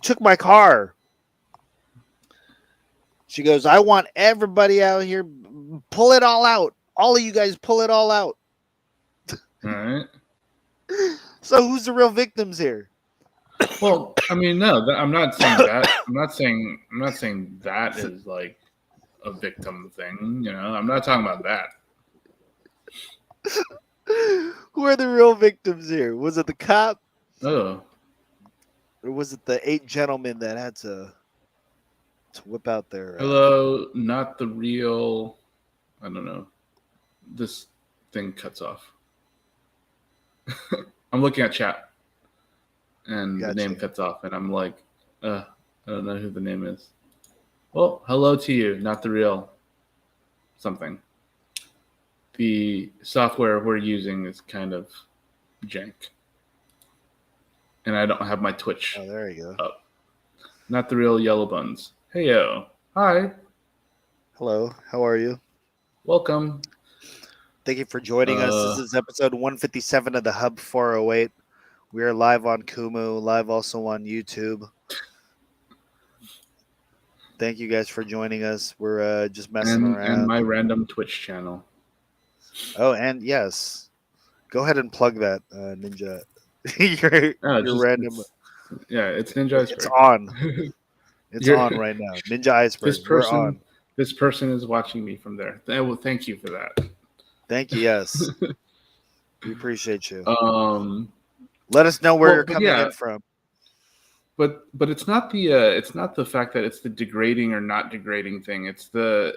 took my car. She goes, I want everybody out here, pull it all out. All of you guys, pull it all out. All right. So who's the real victims here? Well, I mean, no, I'm not saying that. I'm not saying that is like a victim thing. I'm not talking about that. Who are the real victims here? Was it the cop? Oh, Or was it the 8 gentlemen that had to whip out their hello, not the real. I don't know. This thing cuts off. I'm looking at chat, and the name cuts off, and I'm like, I don't know who the name is. Well, hello to you, not the real something. The software we're using is kind of jank. And I don't have my Twitch. Oh, there you go. Up. Not the real yellow buns. Hey yo. Hi. Hello. How are you? Welcome. Thank you for joining us. This is episode 157 of the Hub 408. We are live on Kumu, live also on YouTube. Thank you guys for joining us. We're just messing around. And my random Twitch channel. Oh, and yes. Go ahead and plug that, Ninja. your random. It's Ninja Iceberg. It's on. It's on right now. Ninja Iceberg. We're on. This person is watching me from there. Well, thank you for that. Thank you. Yes. We appreciate you. Let us know where you're coming in from. but it's not the fact that it's the degrading or not degrading thing. It's the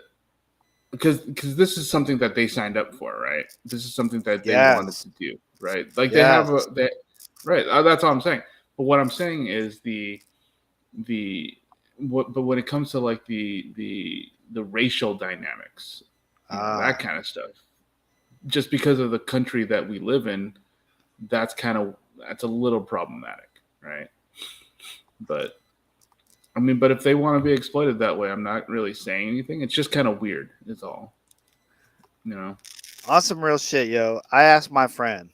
because this is something that they signed up for, right? This is something that they wanted Yes. to do, right? Like Yes. right. That's all I'm saying. But what I'm saying is but when it comes to like the racial dynamics, that kind of stuff, just because of the country that we live in, that's a little problematic, right? But I mean, but if they want to be exploited that way, I'm not really saying anything. It's just kind of weird, is all. You know? On some real shit, yo. I asked my friend,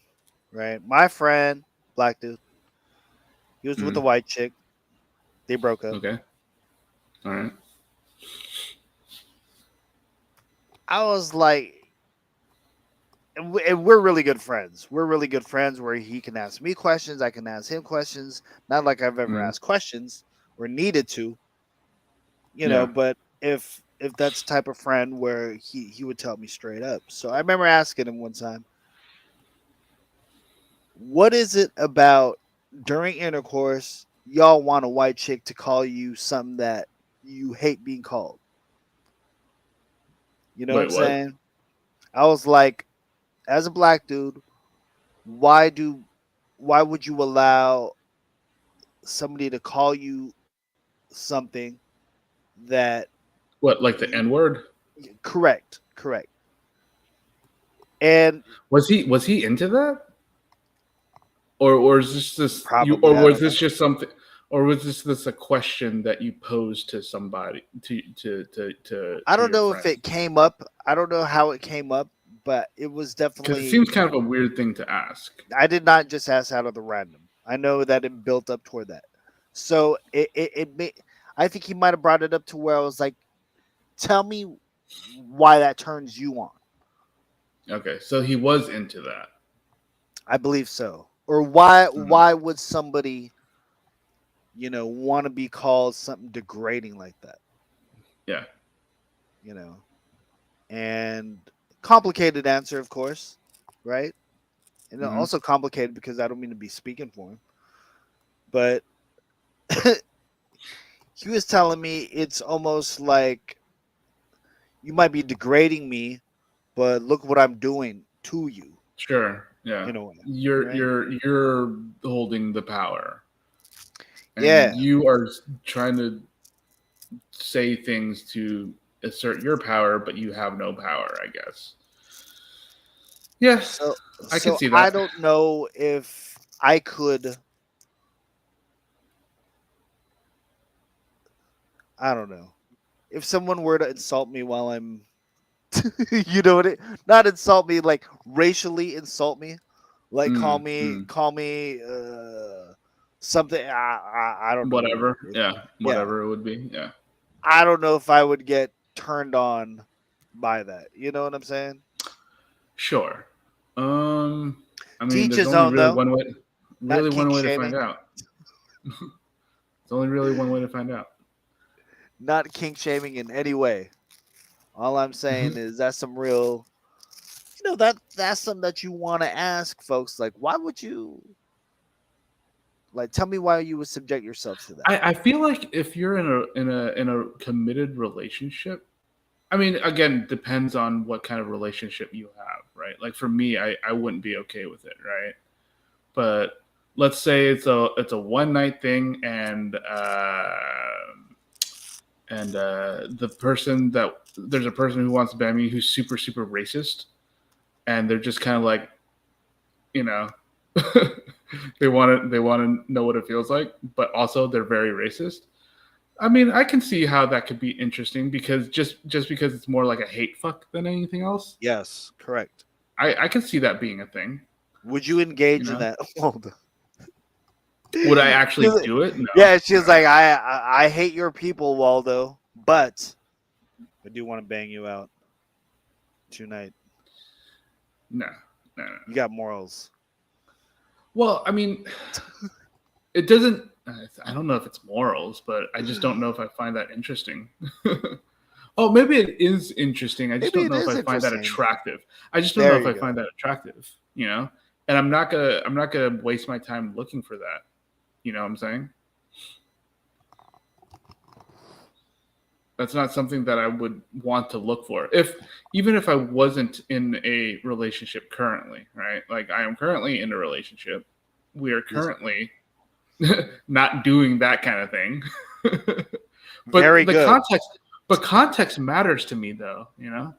right? My friend, black dude, he was with a Mm, white chick. They broke up. okay. All right. I was like, and we're really good friends. We're really good friends where he can ask me questions, I can ask him questions. Not like I've ever Mm, asked questions or needed to, yeah. but if that's the type of friend where he would tell me straight up. So I remember asking him one time, what is it about during intercourse y'all want a white chick to call you something that you hate being called? You know what I'm Wait, what? saying? I was like, as a black dude, why do why would you allow somebody to call you something that What, like the you N word? correct. And Was he into that? Or is this you or probably, I was don't this know. just something or was this a question that you posed to somebody I to don't your know if friend? it came up. I don't know how it came up, but it was Because it definitely. seems kind of a weird thing to ask. I did not just ask out of the random. I know that it built up toward that. So it made, I think he might have brought it up to where I was like, tell me why that turns you on. Okay, so he was into that. I believe so. Or why Mhm. why would somebody, want to be called something degrading like that? Yeah. You know. And complicated answer, of course, right? And Hmm. also complicated because I don't mean to be speaking for him, but he was telling me it's almost like you might be degrading me, but look what I'm doing to you Sure. Yeah. in a way, You're right? you're holding the power, and Yeah. you are trying to say things to assert your power, but you have no power. I guess. Yeah, So I could so see I that. don't know if I could. I don't know if someone were to insult me while I'm, not insult me like racially insult me, like call Mm, me mm. call me something. I don't know. Whatever. Yeah, Yeah, whatever it would be. Yeah. I don't know if I would get turned on by that. You know what I'm saying? Sure. I mean, Teach there's his only own though. Not really one kink way to find shaming. out. There's only really one way to find out. Not kink shaming in any way. All I'm saying is that's some real. That's something that you want to ask folks. Like, why would you like? Tell me why you would subject yourself to that. I feel like if you're in a committed relationship, I mean, again, depends on what kind of relationship you have, right? Like for me, I wouldn't be okay with it, right? But let's say it's a one night thing, and there's a person who wants to bang me who's super super racist, and they're just kind of like, you know, they want to know what it feels like, but also they're very racist. I mean, I can see how that could be interesting because just because it's more like a hate fuck than anything else. Yes, correct. I can see that being a thing. Would you You engage in know, that? Hold on. would I actually do it? No, Yeah, she was no, like, I hate your people, Waldo, but I do want to bang you out tonight. no, no, no. You got morals. Well, I mean, it doesn't. I don't know if it's morals, but I just don't know if I find that interesting. Oh, maybe it is interesting. I just Maybe don't it know if is I find that interesting. attractive. I just don't know There if you I go. find that attractive. You know, and I'm not gonna waste my time looking for that. You know what I'm saying? That's not something that I would want to look for. Even if I wasn't in a relationship currently, right? Like I am currently in a relationship. We are currently not doing that kind of thing. Very good. Context matters to me though, you know?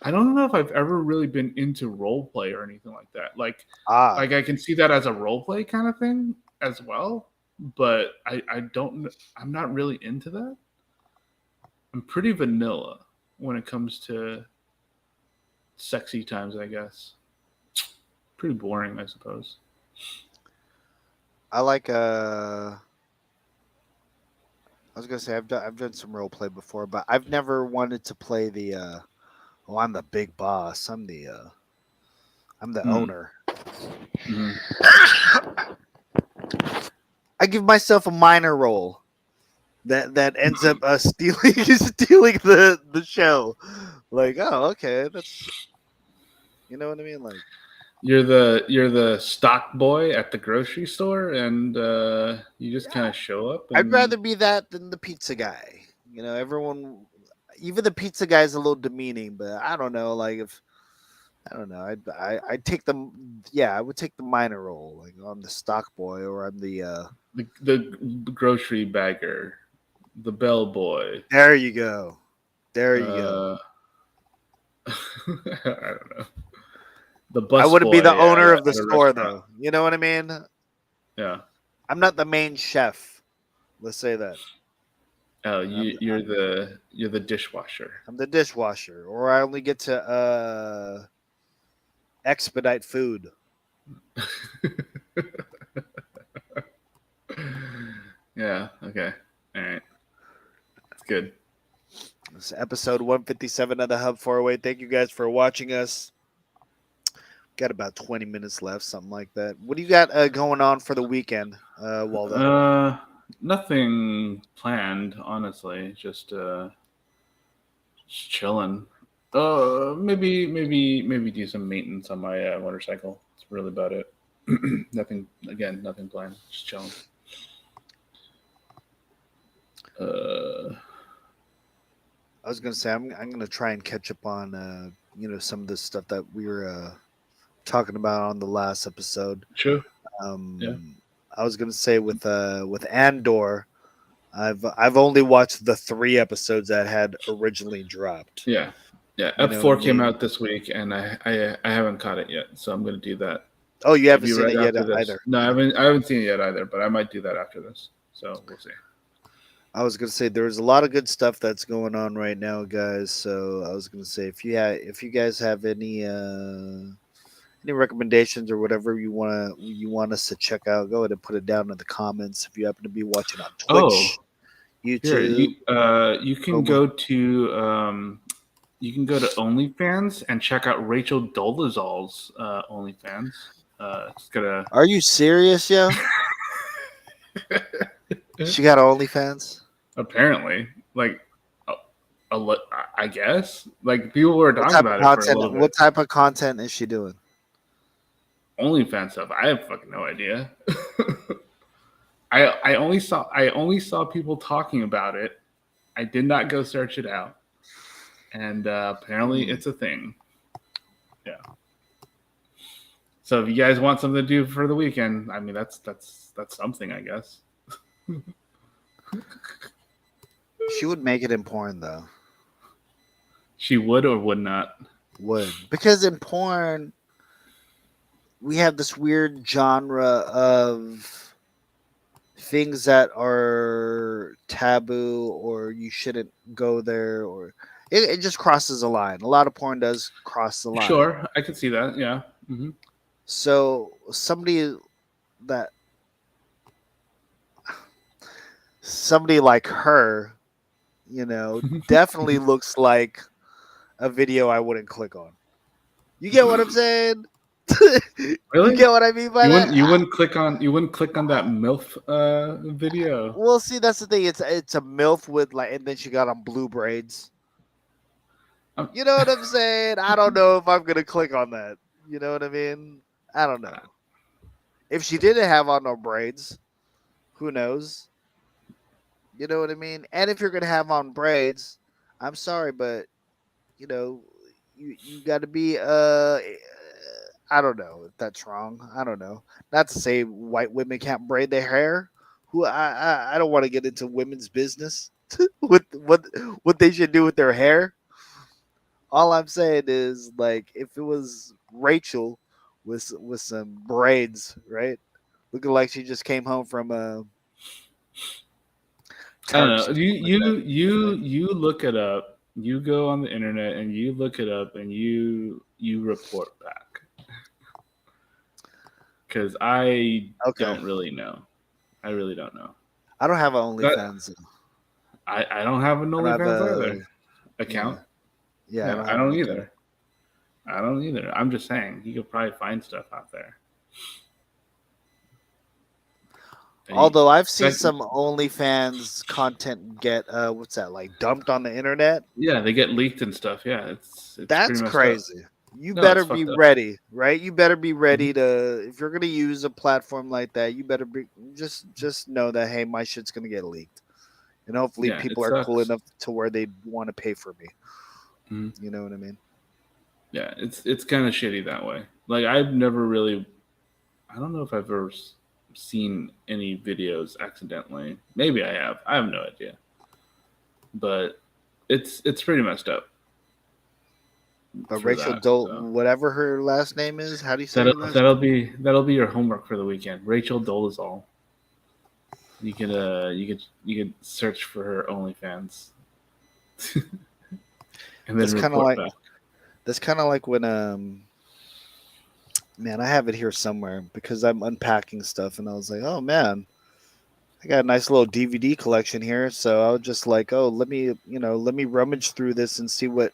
I don't know if I've ever really been into role play or anything like that. Like I can see that as a role play kind of thing as well, but I'm not really into that. I'm pretty vanilla when it comes to sexy times, I guess. Pretty boring, I suppose. I like I was gonna say I've done some role play before, but I've never wanted to play the I'm the big boss. I'm the owner. Mm-hmm. I give myself a minor role that ends up stealing the show. Like, oh, okay, that's, you know what I mean? Like, you're the stock boy at the grocery store, and you just kind of show up. And... I'd rather be that than the pizza guy. You know, everyone, even the pizza guy is a little demeaning, but I don't know. Like, if I don't know, I'd take them. Yeah, I would take the minor role. Like, I'm the stock boy, or I'm the grocery bagger, the bellboy. There you go. There you go. I don't know. The bus. I wouldn't be the owner of the at store, though. You know what I mean? Yeah. I'm not the main chef. Let's say that. Oh, you're the dishwasher. I'm the dishwasher, or I only get to expedite food. Yeah. Okay. All right. That's good. This is episode 157 of the Hub 408. Thank you guys for watching us. Got about 20 minutes left, something like that. What do you got going on for the weekend, Waldo? Nothing planned, honestly. Just chilling. Maybe do some maintenance on my motorcycle. That's really about it. Nothing planned. Just chilling. I was gonna say I'm gonna try and catch up on some of the stuff that we were talking about on the last episode. Sure. Yeah. I was gonna say with Andor, I've only watched the 3 episodes that had originally dropped. Yeah. F4 came out this week, and I haven't caught it yet, so I'm gonna do that. Oh, you haven't seen it yet either? No, I haven't seen it yet either, but I might do that after this. So we'll see. I was gonna say there's a lot of good stuff that's going on right now, guys. So I was gonna say if you guys have any recommendations or whatever you want us to check out, go ahead and put it down in the comments. If you happen to be watching on Twitch, YouTube, you can go to OnlyFans and check out Rachel Dolezal's OnlyFans. Are you serious, yo? She got OnlyFans? Apparently, like, I guess, like people were talking about it for a little bit. What type of content is she doing? OnlyFans stuff. I have fucking no idea. I only saw people talking about it. I did not go search it out, and apparently it's a thing. Yeah. So if you guys want something to do for the weekend, I mean that's something, I guess. She would make it in porn, though. She would or would not? Would. Because in porn, we have this weird genre of things that are taboo or you shouldn't go there, or it just crosses a line. A lot of porn does cross the line. Sure, I could see that, yeah. Mm-hmm. So somebody like her, definitely looks like a video I wouldn't click on. You get what I'm saying? Really? You get what I mean by that? You wouldn't click on that MILF video. Well, see, that's the thing. It's a MILF with and then she got on blue braids. You know what I'm saying? I don't know if I'm gonna click on that. You know what I mean? I don't know. If she didn't have on no braids, who knows? You know what I mean? And if you're gonna have on braids, I'm sorry, but you know, you got to be I don't know if that's wrong. I don't know. Not to say white women can't braid their hair. Who I don't want to get into women's business with what they should do with their hair. All I'm saying is like if it was Rachel with some braids, right? Looking like she just came home from I don't Turks know. or You something like you that. you Right? you look it up. You go on the internet and you look it up and you report back because I Okay. don't really know. I really don't know. I don't have an That OnlyFans. I don't have an I don't have OnlyFans a either account. yeah. Yeah, I Yeah, don't I have an don't account. either. I don't either. I'm just saying you could probably find stuff out there. And Although I've seen that, some OnlyFans content get what's that like dumped on the internet. yeah, they get leaked and stuff. Yeah, it's pretty That's messed up. crazy. You No, it's better be fucked up. ready, right? You better be ready Mhm. to if you're gonna use a platform like that. You better be just know that hey, my shit's gonna get leaked, and hopefully Yeah, it people are cool sucks. enough to where they want to pay for me. Mhm. You know what I mean? Yeah, it's kind of shitty that way. Like I've never really, I don't know if I've ever seen any videos accidentally. Maybe I have. I have no idea. But it's pretty messed up But for Rachel that. Dole, So whatever her last name is, how do you say that'll her last that'll name? be that'll be your homework for the weekend. Rachel Dolezal. You could search for her OnlyFans and then That's kind of report like back. that's kind of like when man, I have it here somewhere because I'm unpacking stuff, and I was like, oh man, I got a nice little DVD collection here. So I was just like, oh, let me rummage through this and see what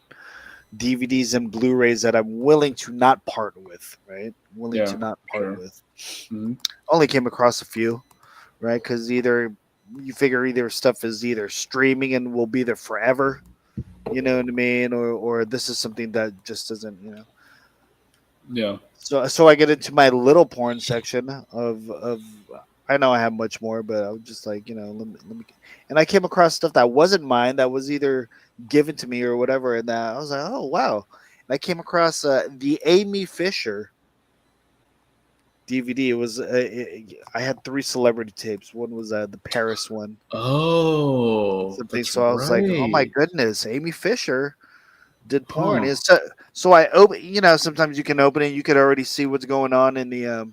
DVDs and Blu-rays that I'm willing to not part with, right? Willing to Yeah, not for part sure. with. Hmm. Only came across a few, right? Because either you figure either stuff is either streaming and will be there forever, you know what I mean, or this is something that just doesn't, Yeah. So I get into my little porn section of I know I have much more, but I was just like, let me and I came across stuff that wasn't mine that was either given to me or whatever, and that I was like, oh wow. And I came across the Amy Fisher DVD. It was I had three celebrity tapes. One was the Paris one, Oh, something. that's So I was like, oh my right. goodness, Amy Fisher did porn. Huh. So I open. Sometimes you can open it. You could already see what's going on Yeah, yeah,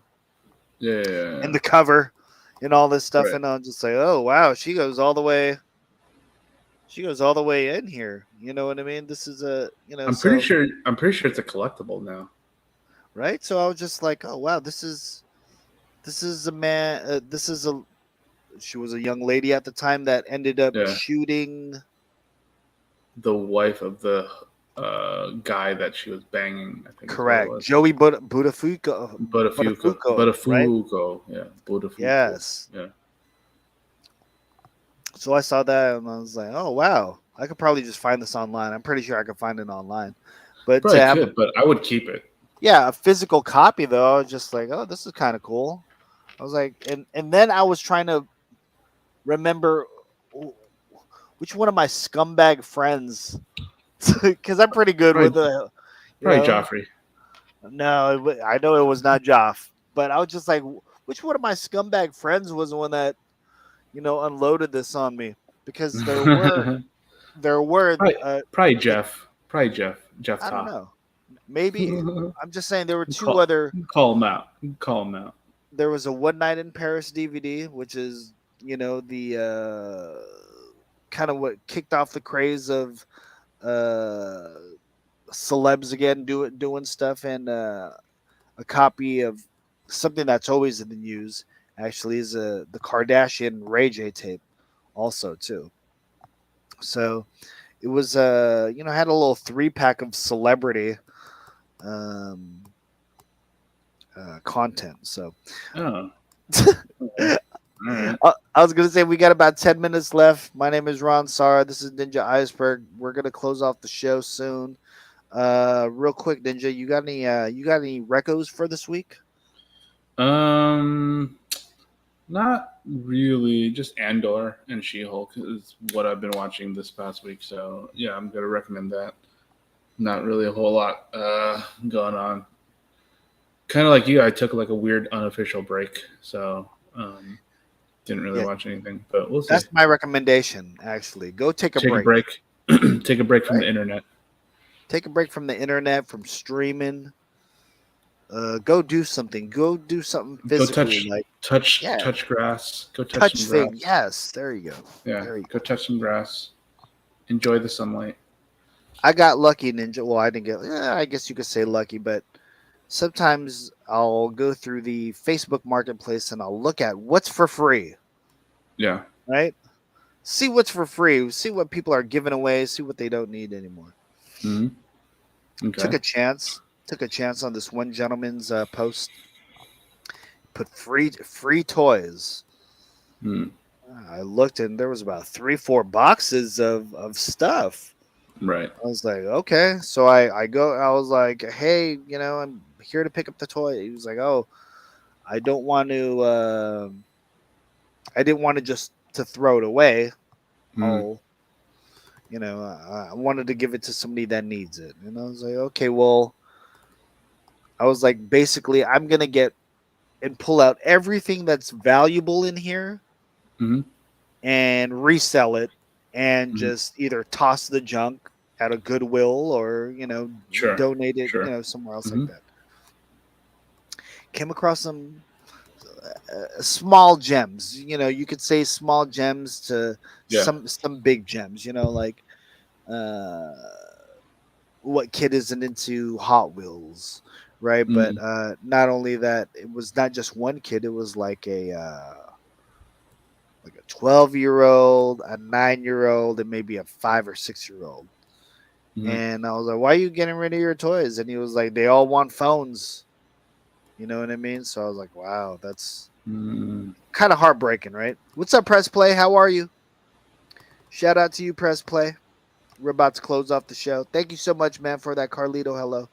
yeah, in yeah. the cover and all this stuff, Right. and I'll just say, oh wow, she goes all the way. She goes all the way in here. You know what I mean? This is I'm pretty so sure. I'm pretty sure it's a collectible now. right. So I was just like, oh wow, this is a man. This is a she was a young lady at the time that ended up Yeah, shooting. the wife of the guy that she was banging. I think is what it Correct, was. Joey Buttafuoco. Buttafuoco, right? Buttafuoco. Yeah, Buttafuoco. Yes. Yeah. So I saw that and I was like, oh wow, I could probably just find this online. I'm pretty sure I could find it online. But to Probably have could, but I would keep it. yeah, a physical copy though, I was just like, oh, this is kind of cool. I was like, and then I was trying to remember which one of my scumbag friends, because I'm pretty good with Probably, you probably know. Joffrey. No, I know it was not Joff, but I was just like, which one of my scumbag friends was the one that unloaded this on me? Because there were probably, probably it, Jeff. Probably Jeff. Jeff I don't Ta. know. Maybe I'm just saying there were two call, other. call him out. Call him out. There was a One Night in Paris DVD, which is the kind of what kicked off the craze of uh, celebs again doing stuff, and a copy of something that's always in the news. Actually, is the Kardashian Ray J tape, also too. So it was had a little 3-pack of celebrity um, content. So Oh. Okay. All right. I was gonna say we got about 10 minutes left. My name is Ron Sara. This is Ninja Iceberg. We're gonna close off the show soon. Real quick, Ninja, you got any recos for this week? Um, Not really, just Andor and She-Hulk is what I've been watching this past week. So yeah, I'm gonna recommend that. Not really a whole lot going on. Kind of like you, I took like a weird unofficial break, so didn't really Yeah, watch anything. But we'll see. that's my recommendation. Actually, go take a Take a break. break. Take a break from Right? the internet. Take a break from the internet, from streaming. Go do something. Go do something Go physical, like yeah, touch grass. Go touch some touch thing. grass. Yes, there you go. Yeah, There you go go. touch some grass. Enjoy the sunlight. I got lucky, Ninja. Well, I didn't get. Yeah, I guess you could say lucky, but sometimes I'll go through the Facebook Marketplace and I'll look at what's for free. Yeah. Right? See what's for free. See what people are giving away. See what they don't need anymore. hmm Took Okay. a chance. Took a chance on this one gentleman's post. Put free toys. Mm. I looked and there was about 3-4 boxes of stuff. Right. I was like, okay. So I go. I was like, hey, I'm here to pick up the toy. He was like, oh, I don't want to. I didn't want to just to throw it away. Mm. Oh, I wanted to give it to somebody that needs it. And I was like, okay, well, I was like, basically, I'm gonna get and pull out everything that's valuable in here hmm and resell it and hmm just either toss the junk at a Goodwill or Sure. donate it Sure. somewhere else like hmm that. Came across some small gems. You could say small gems to Yeah. some big gems. Like uh, what kid isn't into Hot Wheels, right? But Mm. not only that, it was not just one kid. It was like a 12-year-old, a 9-year-old, and maybe a 5 or 6-year-old. Mm. And I was like, "Why are you getting rid of your toys?" And he was like, "They all want phones." You know what I mean? So I was like, "Wow, that's Mm. kind of heartbreaking, right?" What's up, Press Play? How are you? Shout out to you, Press Play. We're about to close off the show. Thank you so much, man, for that Carlito hello.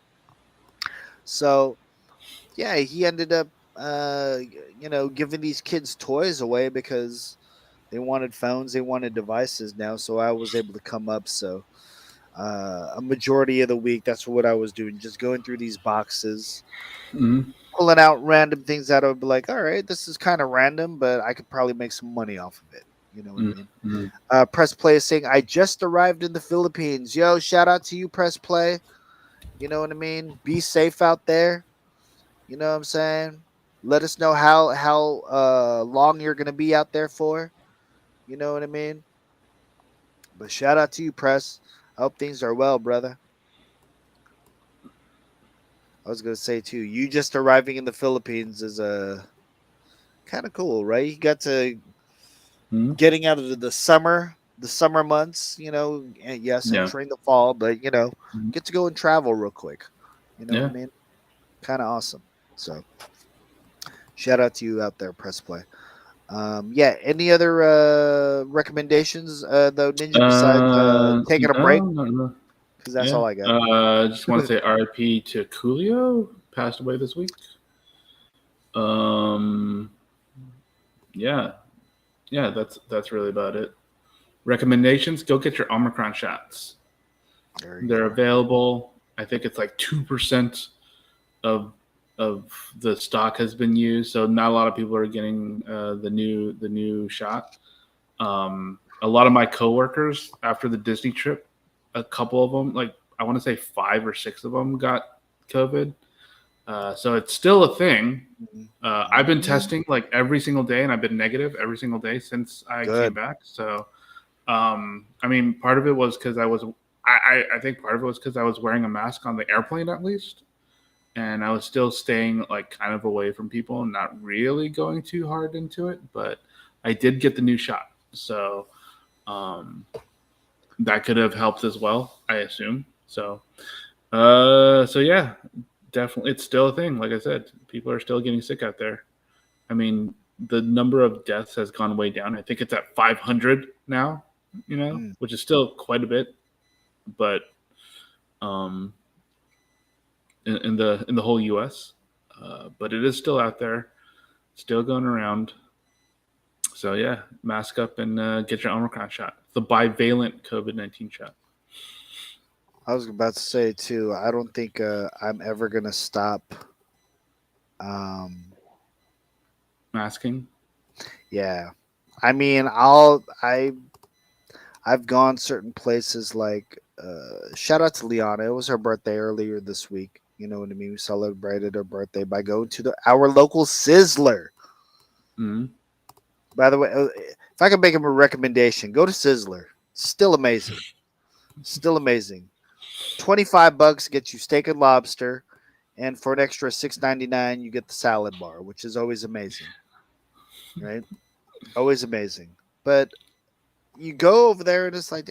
So yeah, he ended up giving these kids toys away because they wanted phones, they wanted devices now. So I was able to come up. So a majority of the week, that's what I was doing, just going through these boxes, Mm. pulling out random things that I would be like, all right, this is kind of random, but I could probably make some money off of it. You know what I Mm. mean? Mm. Press Play is saying, I just arrived in the Philippines. Yo, shout out to you, Press Play. You know what I mean? Be safe out there. You know what I'm saying? Let us know how long you're gonna be out there for. You know what I mean? But shout out to you, Press. I hope things are well, brother. I was gonna say too, you just arriving in the Philippines is kind of cool, right? You got to Mm. getting out of the summer months, and yes, Yeah. entering the fall, but Mhm. get to go and travel real quick. You know what I Yeah. mean? Kind of awesome. So shout out to you out there, Press Play. Yeah. Any other recommendations, though, Ninja? Besides taking a break, No, no, no. because that's Yeah. all I got. Just want to say RIP to Coolio, passed away this week. Um, yeah, yeah, that's really about it. Recommendations: go get your Omicron shots. There you They're go. available. I think it's like 2% of the stock has been used, so not a lot of people are getting the new shot. A lot of my coworkers after the Disney trip, a couple of them, like I want to say 5 or 6 of them, got COVID. So it's still a thing. I've been Mhm. testing like every single day, and I've been negative every single day since I came Good. back. So, I mean, part of it was because I think part of it was because I was wearing a mask on the airplane at least, and I was still staying like kind of away from people and not really going too hard into it. But I did get the new shot, so um, that could have helped as well, I assume. So, so yeah, definitely, it's still a thing. Like I said, people are still getting sick out there. I mean, the number of deaths has gone way down. I think it's at 500 now. Mm. Which is still quite a bit, but um, in the whole U.S. But it is still out there, still going around. So yeah, mask up and get your Omicron shot, the bivalent COVID-19 shot. I was about to say too. I don't think I'm ever gonna stop. Um, Masking. yeah, I mean, I've gone certain places like shout out to Liana. It was her birthday earlier this week. You know what I mean? We celebrated her birthday by going to our local Sizzler. Mm-hmm. By the way, if I could make him a recommendation, go to Sizzler. Still amazing. Still amazing. $25 gets you steak and lobster, and for an extra $6.99 you get the salad bar, which is always amazing. Right? Always amazing. But you go over there and it's like,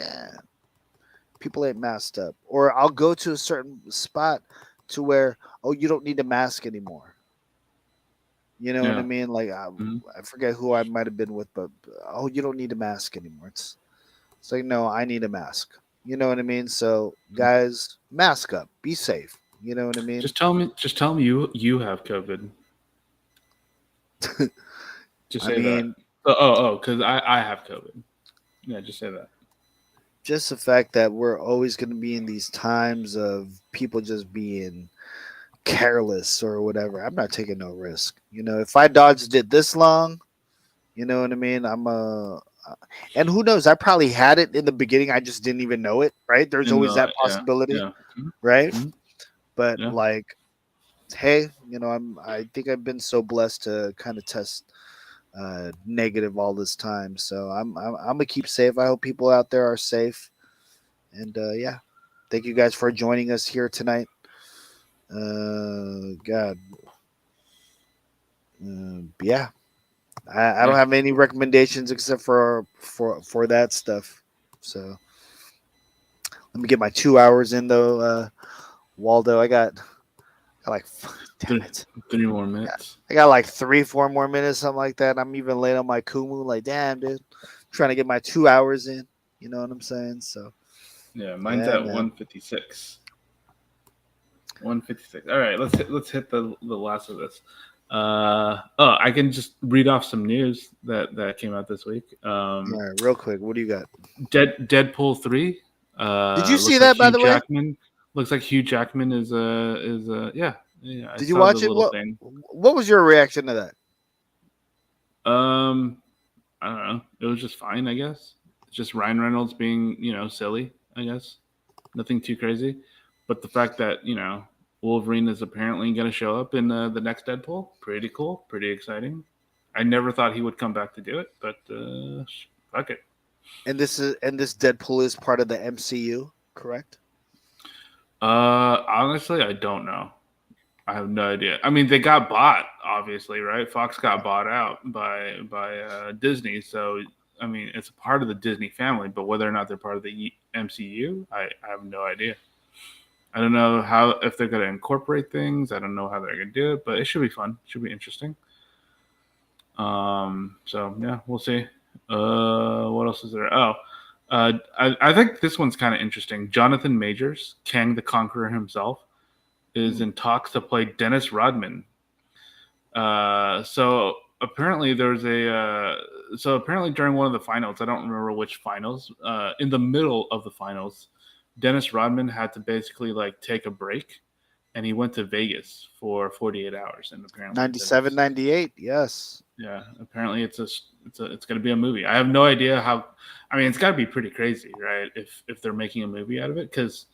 people ain't masked up. Or I'll go to a certain spot to where, oh, you don't need a mask anymore. You know what I Yeah. mean? Like Mm-hmm. I forget who I might have been with, but oh, you don't need a mask anymore. It's like, no, I need a mask. You know what I mean? So guys, mask up. Be safe. You know what I mean? Just tell me you have COVID. Just I say that. mean, Because I have COVID. Yeah, just say that. just the fact that we're always going to be in these times of people just being careless or whatever. I'm not taking no risk. You know, if I dodged it this long, you know what I mean? And who knows? I probably had it in the beginning. I just didn't even know it. Right? There's always that Yeah, possibility, yeah, right? Mhm. But Yeah. like, hey, you know, I think I've been so blessed to kind of test negative all this time. So I'm gonna keep safe. I hope people out there are safe. And yeah, thank you guys for joining us here tonight. God, yeah, I don't Yeah. have any recommendations except for that stuff. So let me get my 2 hours in though, Waldo. I got like, damn it. 3 more minutes. I got like 3, 4 more minutes, something like that. I'm even late on my Kumu. Like, damn, dude, trying to get my 2 hours in. You know what I'm saying? So, Yeah, mine's yeah, at man. 156. 156. All right, let's hit the last of this. I can just read off some news that came out this week. All right, real quick, what do you got? Deadpool 3. Did you see Looks like that, by Hugh the way? Jackman. Looks like Hugh Jackman is yeah. I Did you saw the watch it? little thing. What was your reaction to that? I don't know. It was just fine, I guess. It's just Ryan Reynolds being silly, I guess. Nothing too crazy, but the fact that Wolverine is apparently going to show up in the next Deadpool, pretty cool, pretty exciting. I never thought he would come back to do it, but fuck it. And this Deadpool is part of the MCU, correct? Honestly, I don't know. I have no idea. I mean, they got bought, obviously, right? Fox got bought out by Disney, so I mean, it's a part of the Disney family. But whether or not they're part of the MCU, I have no idea. I don't know if they're going to incorporate things. I don't know how they're going to do it, but it should be fun. It should be interesting. So yeah, we'll see. What else is there? I think this one's kind of interesting. Jonathan Majors, Kang the Conqueror himself, is in talks to play Dennis Rodman. So apparently apparently during one of the finals, I don't remember which finals, in the middle of the finals, Dennis Rodman had to basically like take a break, and he went to Vegas for 48 hours. And apparently 97, 98, yes. Yeah, apparently it's going to be a movie. I have no idea how. I mean, it's got to be pretty crazy, right? If they're making a movie out of it, because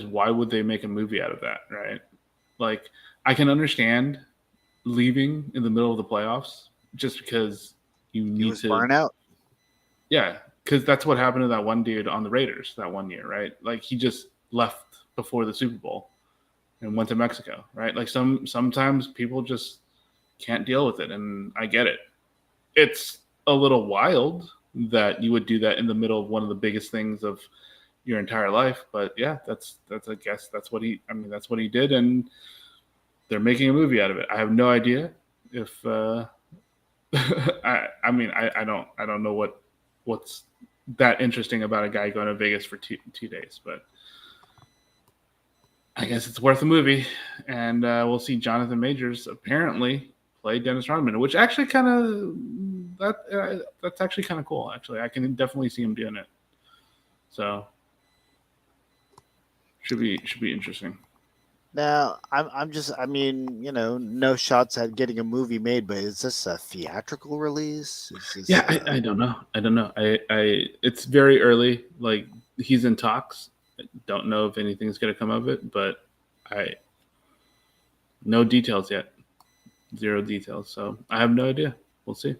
why would they make a movie out of that, right? Like, I can understand leaving in the middle of the playoffs just because you need to burn out. Yeah, because that's what happened to that one dude on the Raiders that one year, right? Like, he just left before the Super Bowl and went to Mexico, right? Like, sometimes people just can't deal with it, and I get it. It's a little wild that you would do that in the middle of one of the biggest things of your entire life, but yeah, that's I guess that's what he did, and they're making a movie out of it. I have no idea if I don't know what's that interesting about a guy going to Vegas for two days, but I guess it's worth a movie, and we'll see Jonathan Majors apparently play Dennis Rodman, which actually kind of that's actually kind of cool. Actually, I can definitely see him doing it. So should be interesting. Now, I mean, no shots at getting a movie made, but is this a theatrical release? Is this, Yeah, I don't know. It's very early. Like he's in talks. I don't know if anything's gonna come of it, but no details yet. 0 details. So I have no idea. We'll see.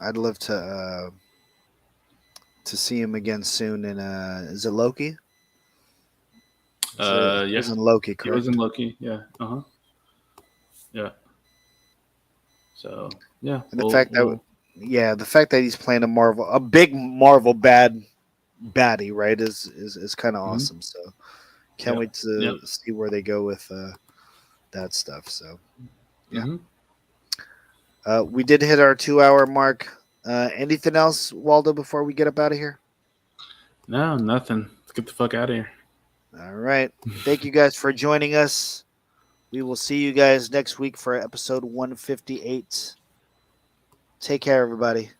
I'd love to see him again soon. And is it Loki? Yeah. He was in Loki, He correct? was in Loki. Yeah. Yeah. So yeah. And the fact that he's playing a big Marvel baddie, right, is kind of awesome. So can't wait to see where they go with that stuff. So yeah, we did hit our 2-hour mark. Anything else, Waldo, before we get up out of here? No, nothing. Let's get the fuck out of here. All right. Thank you guys for joining us. We will see you guys next week for episode 158. Take care, everybody.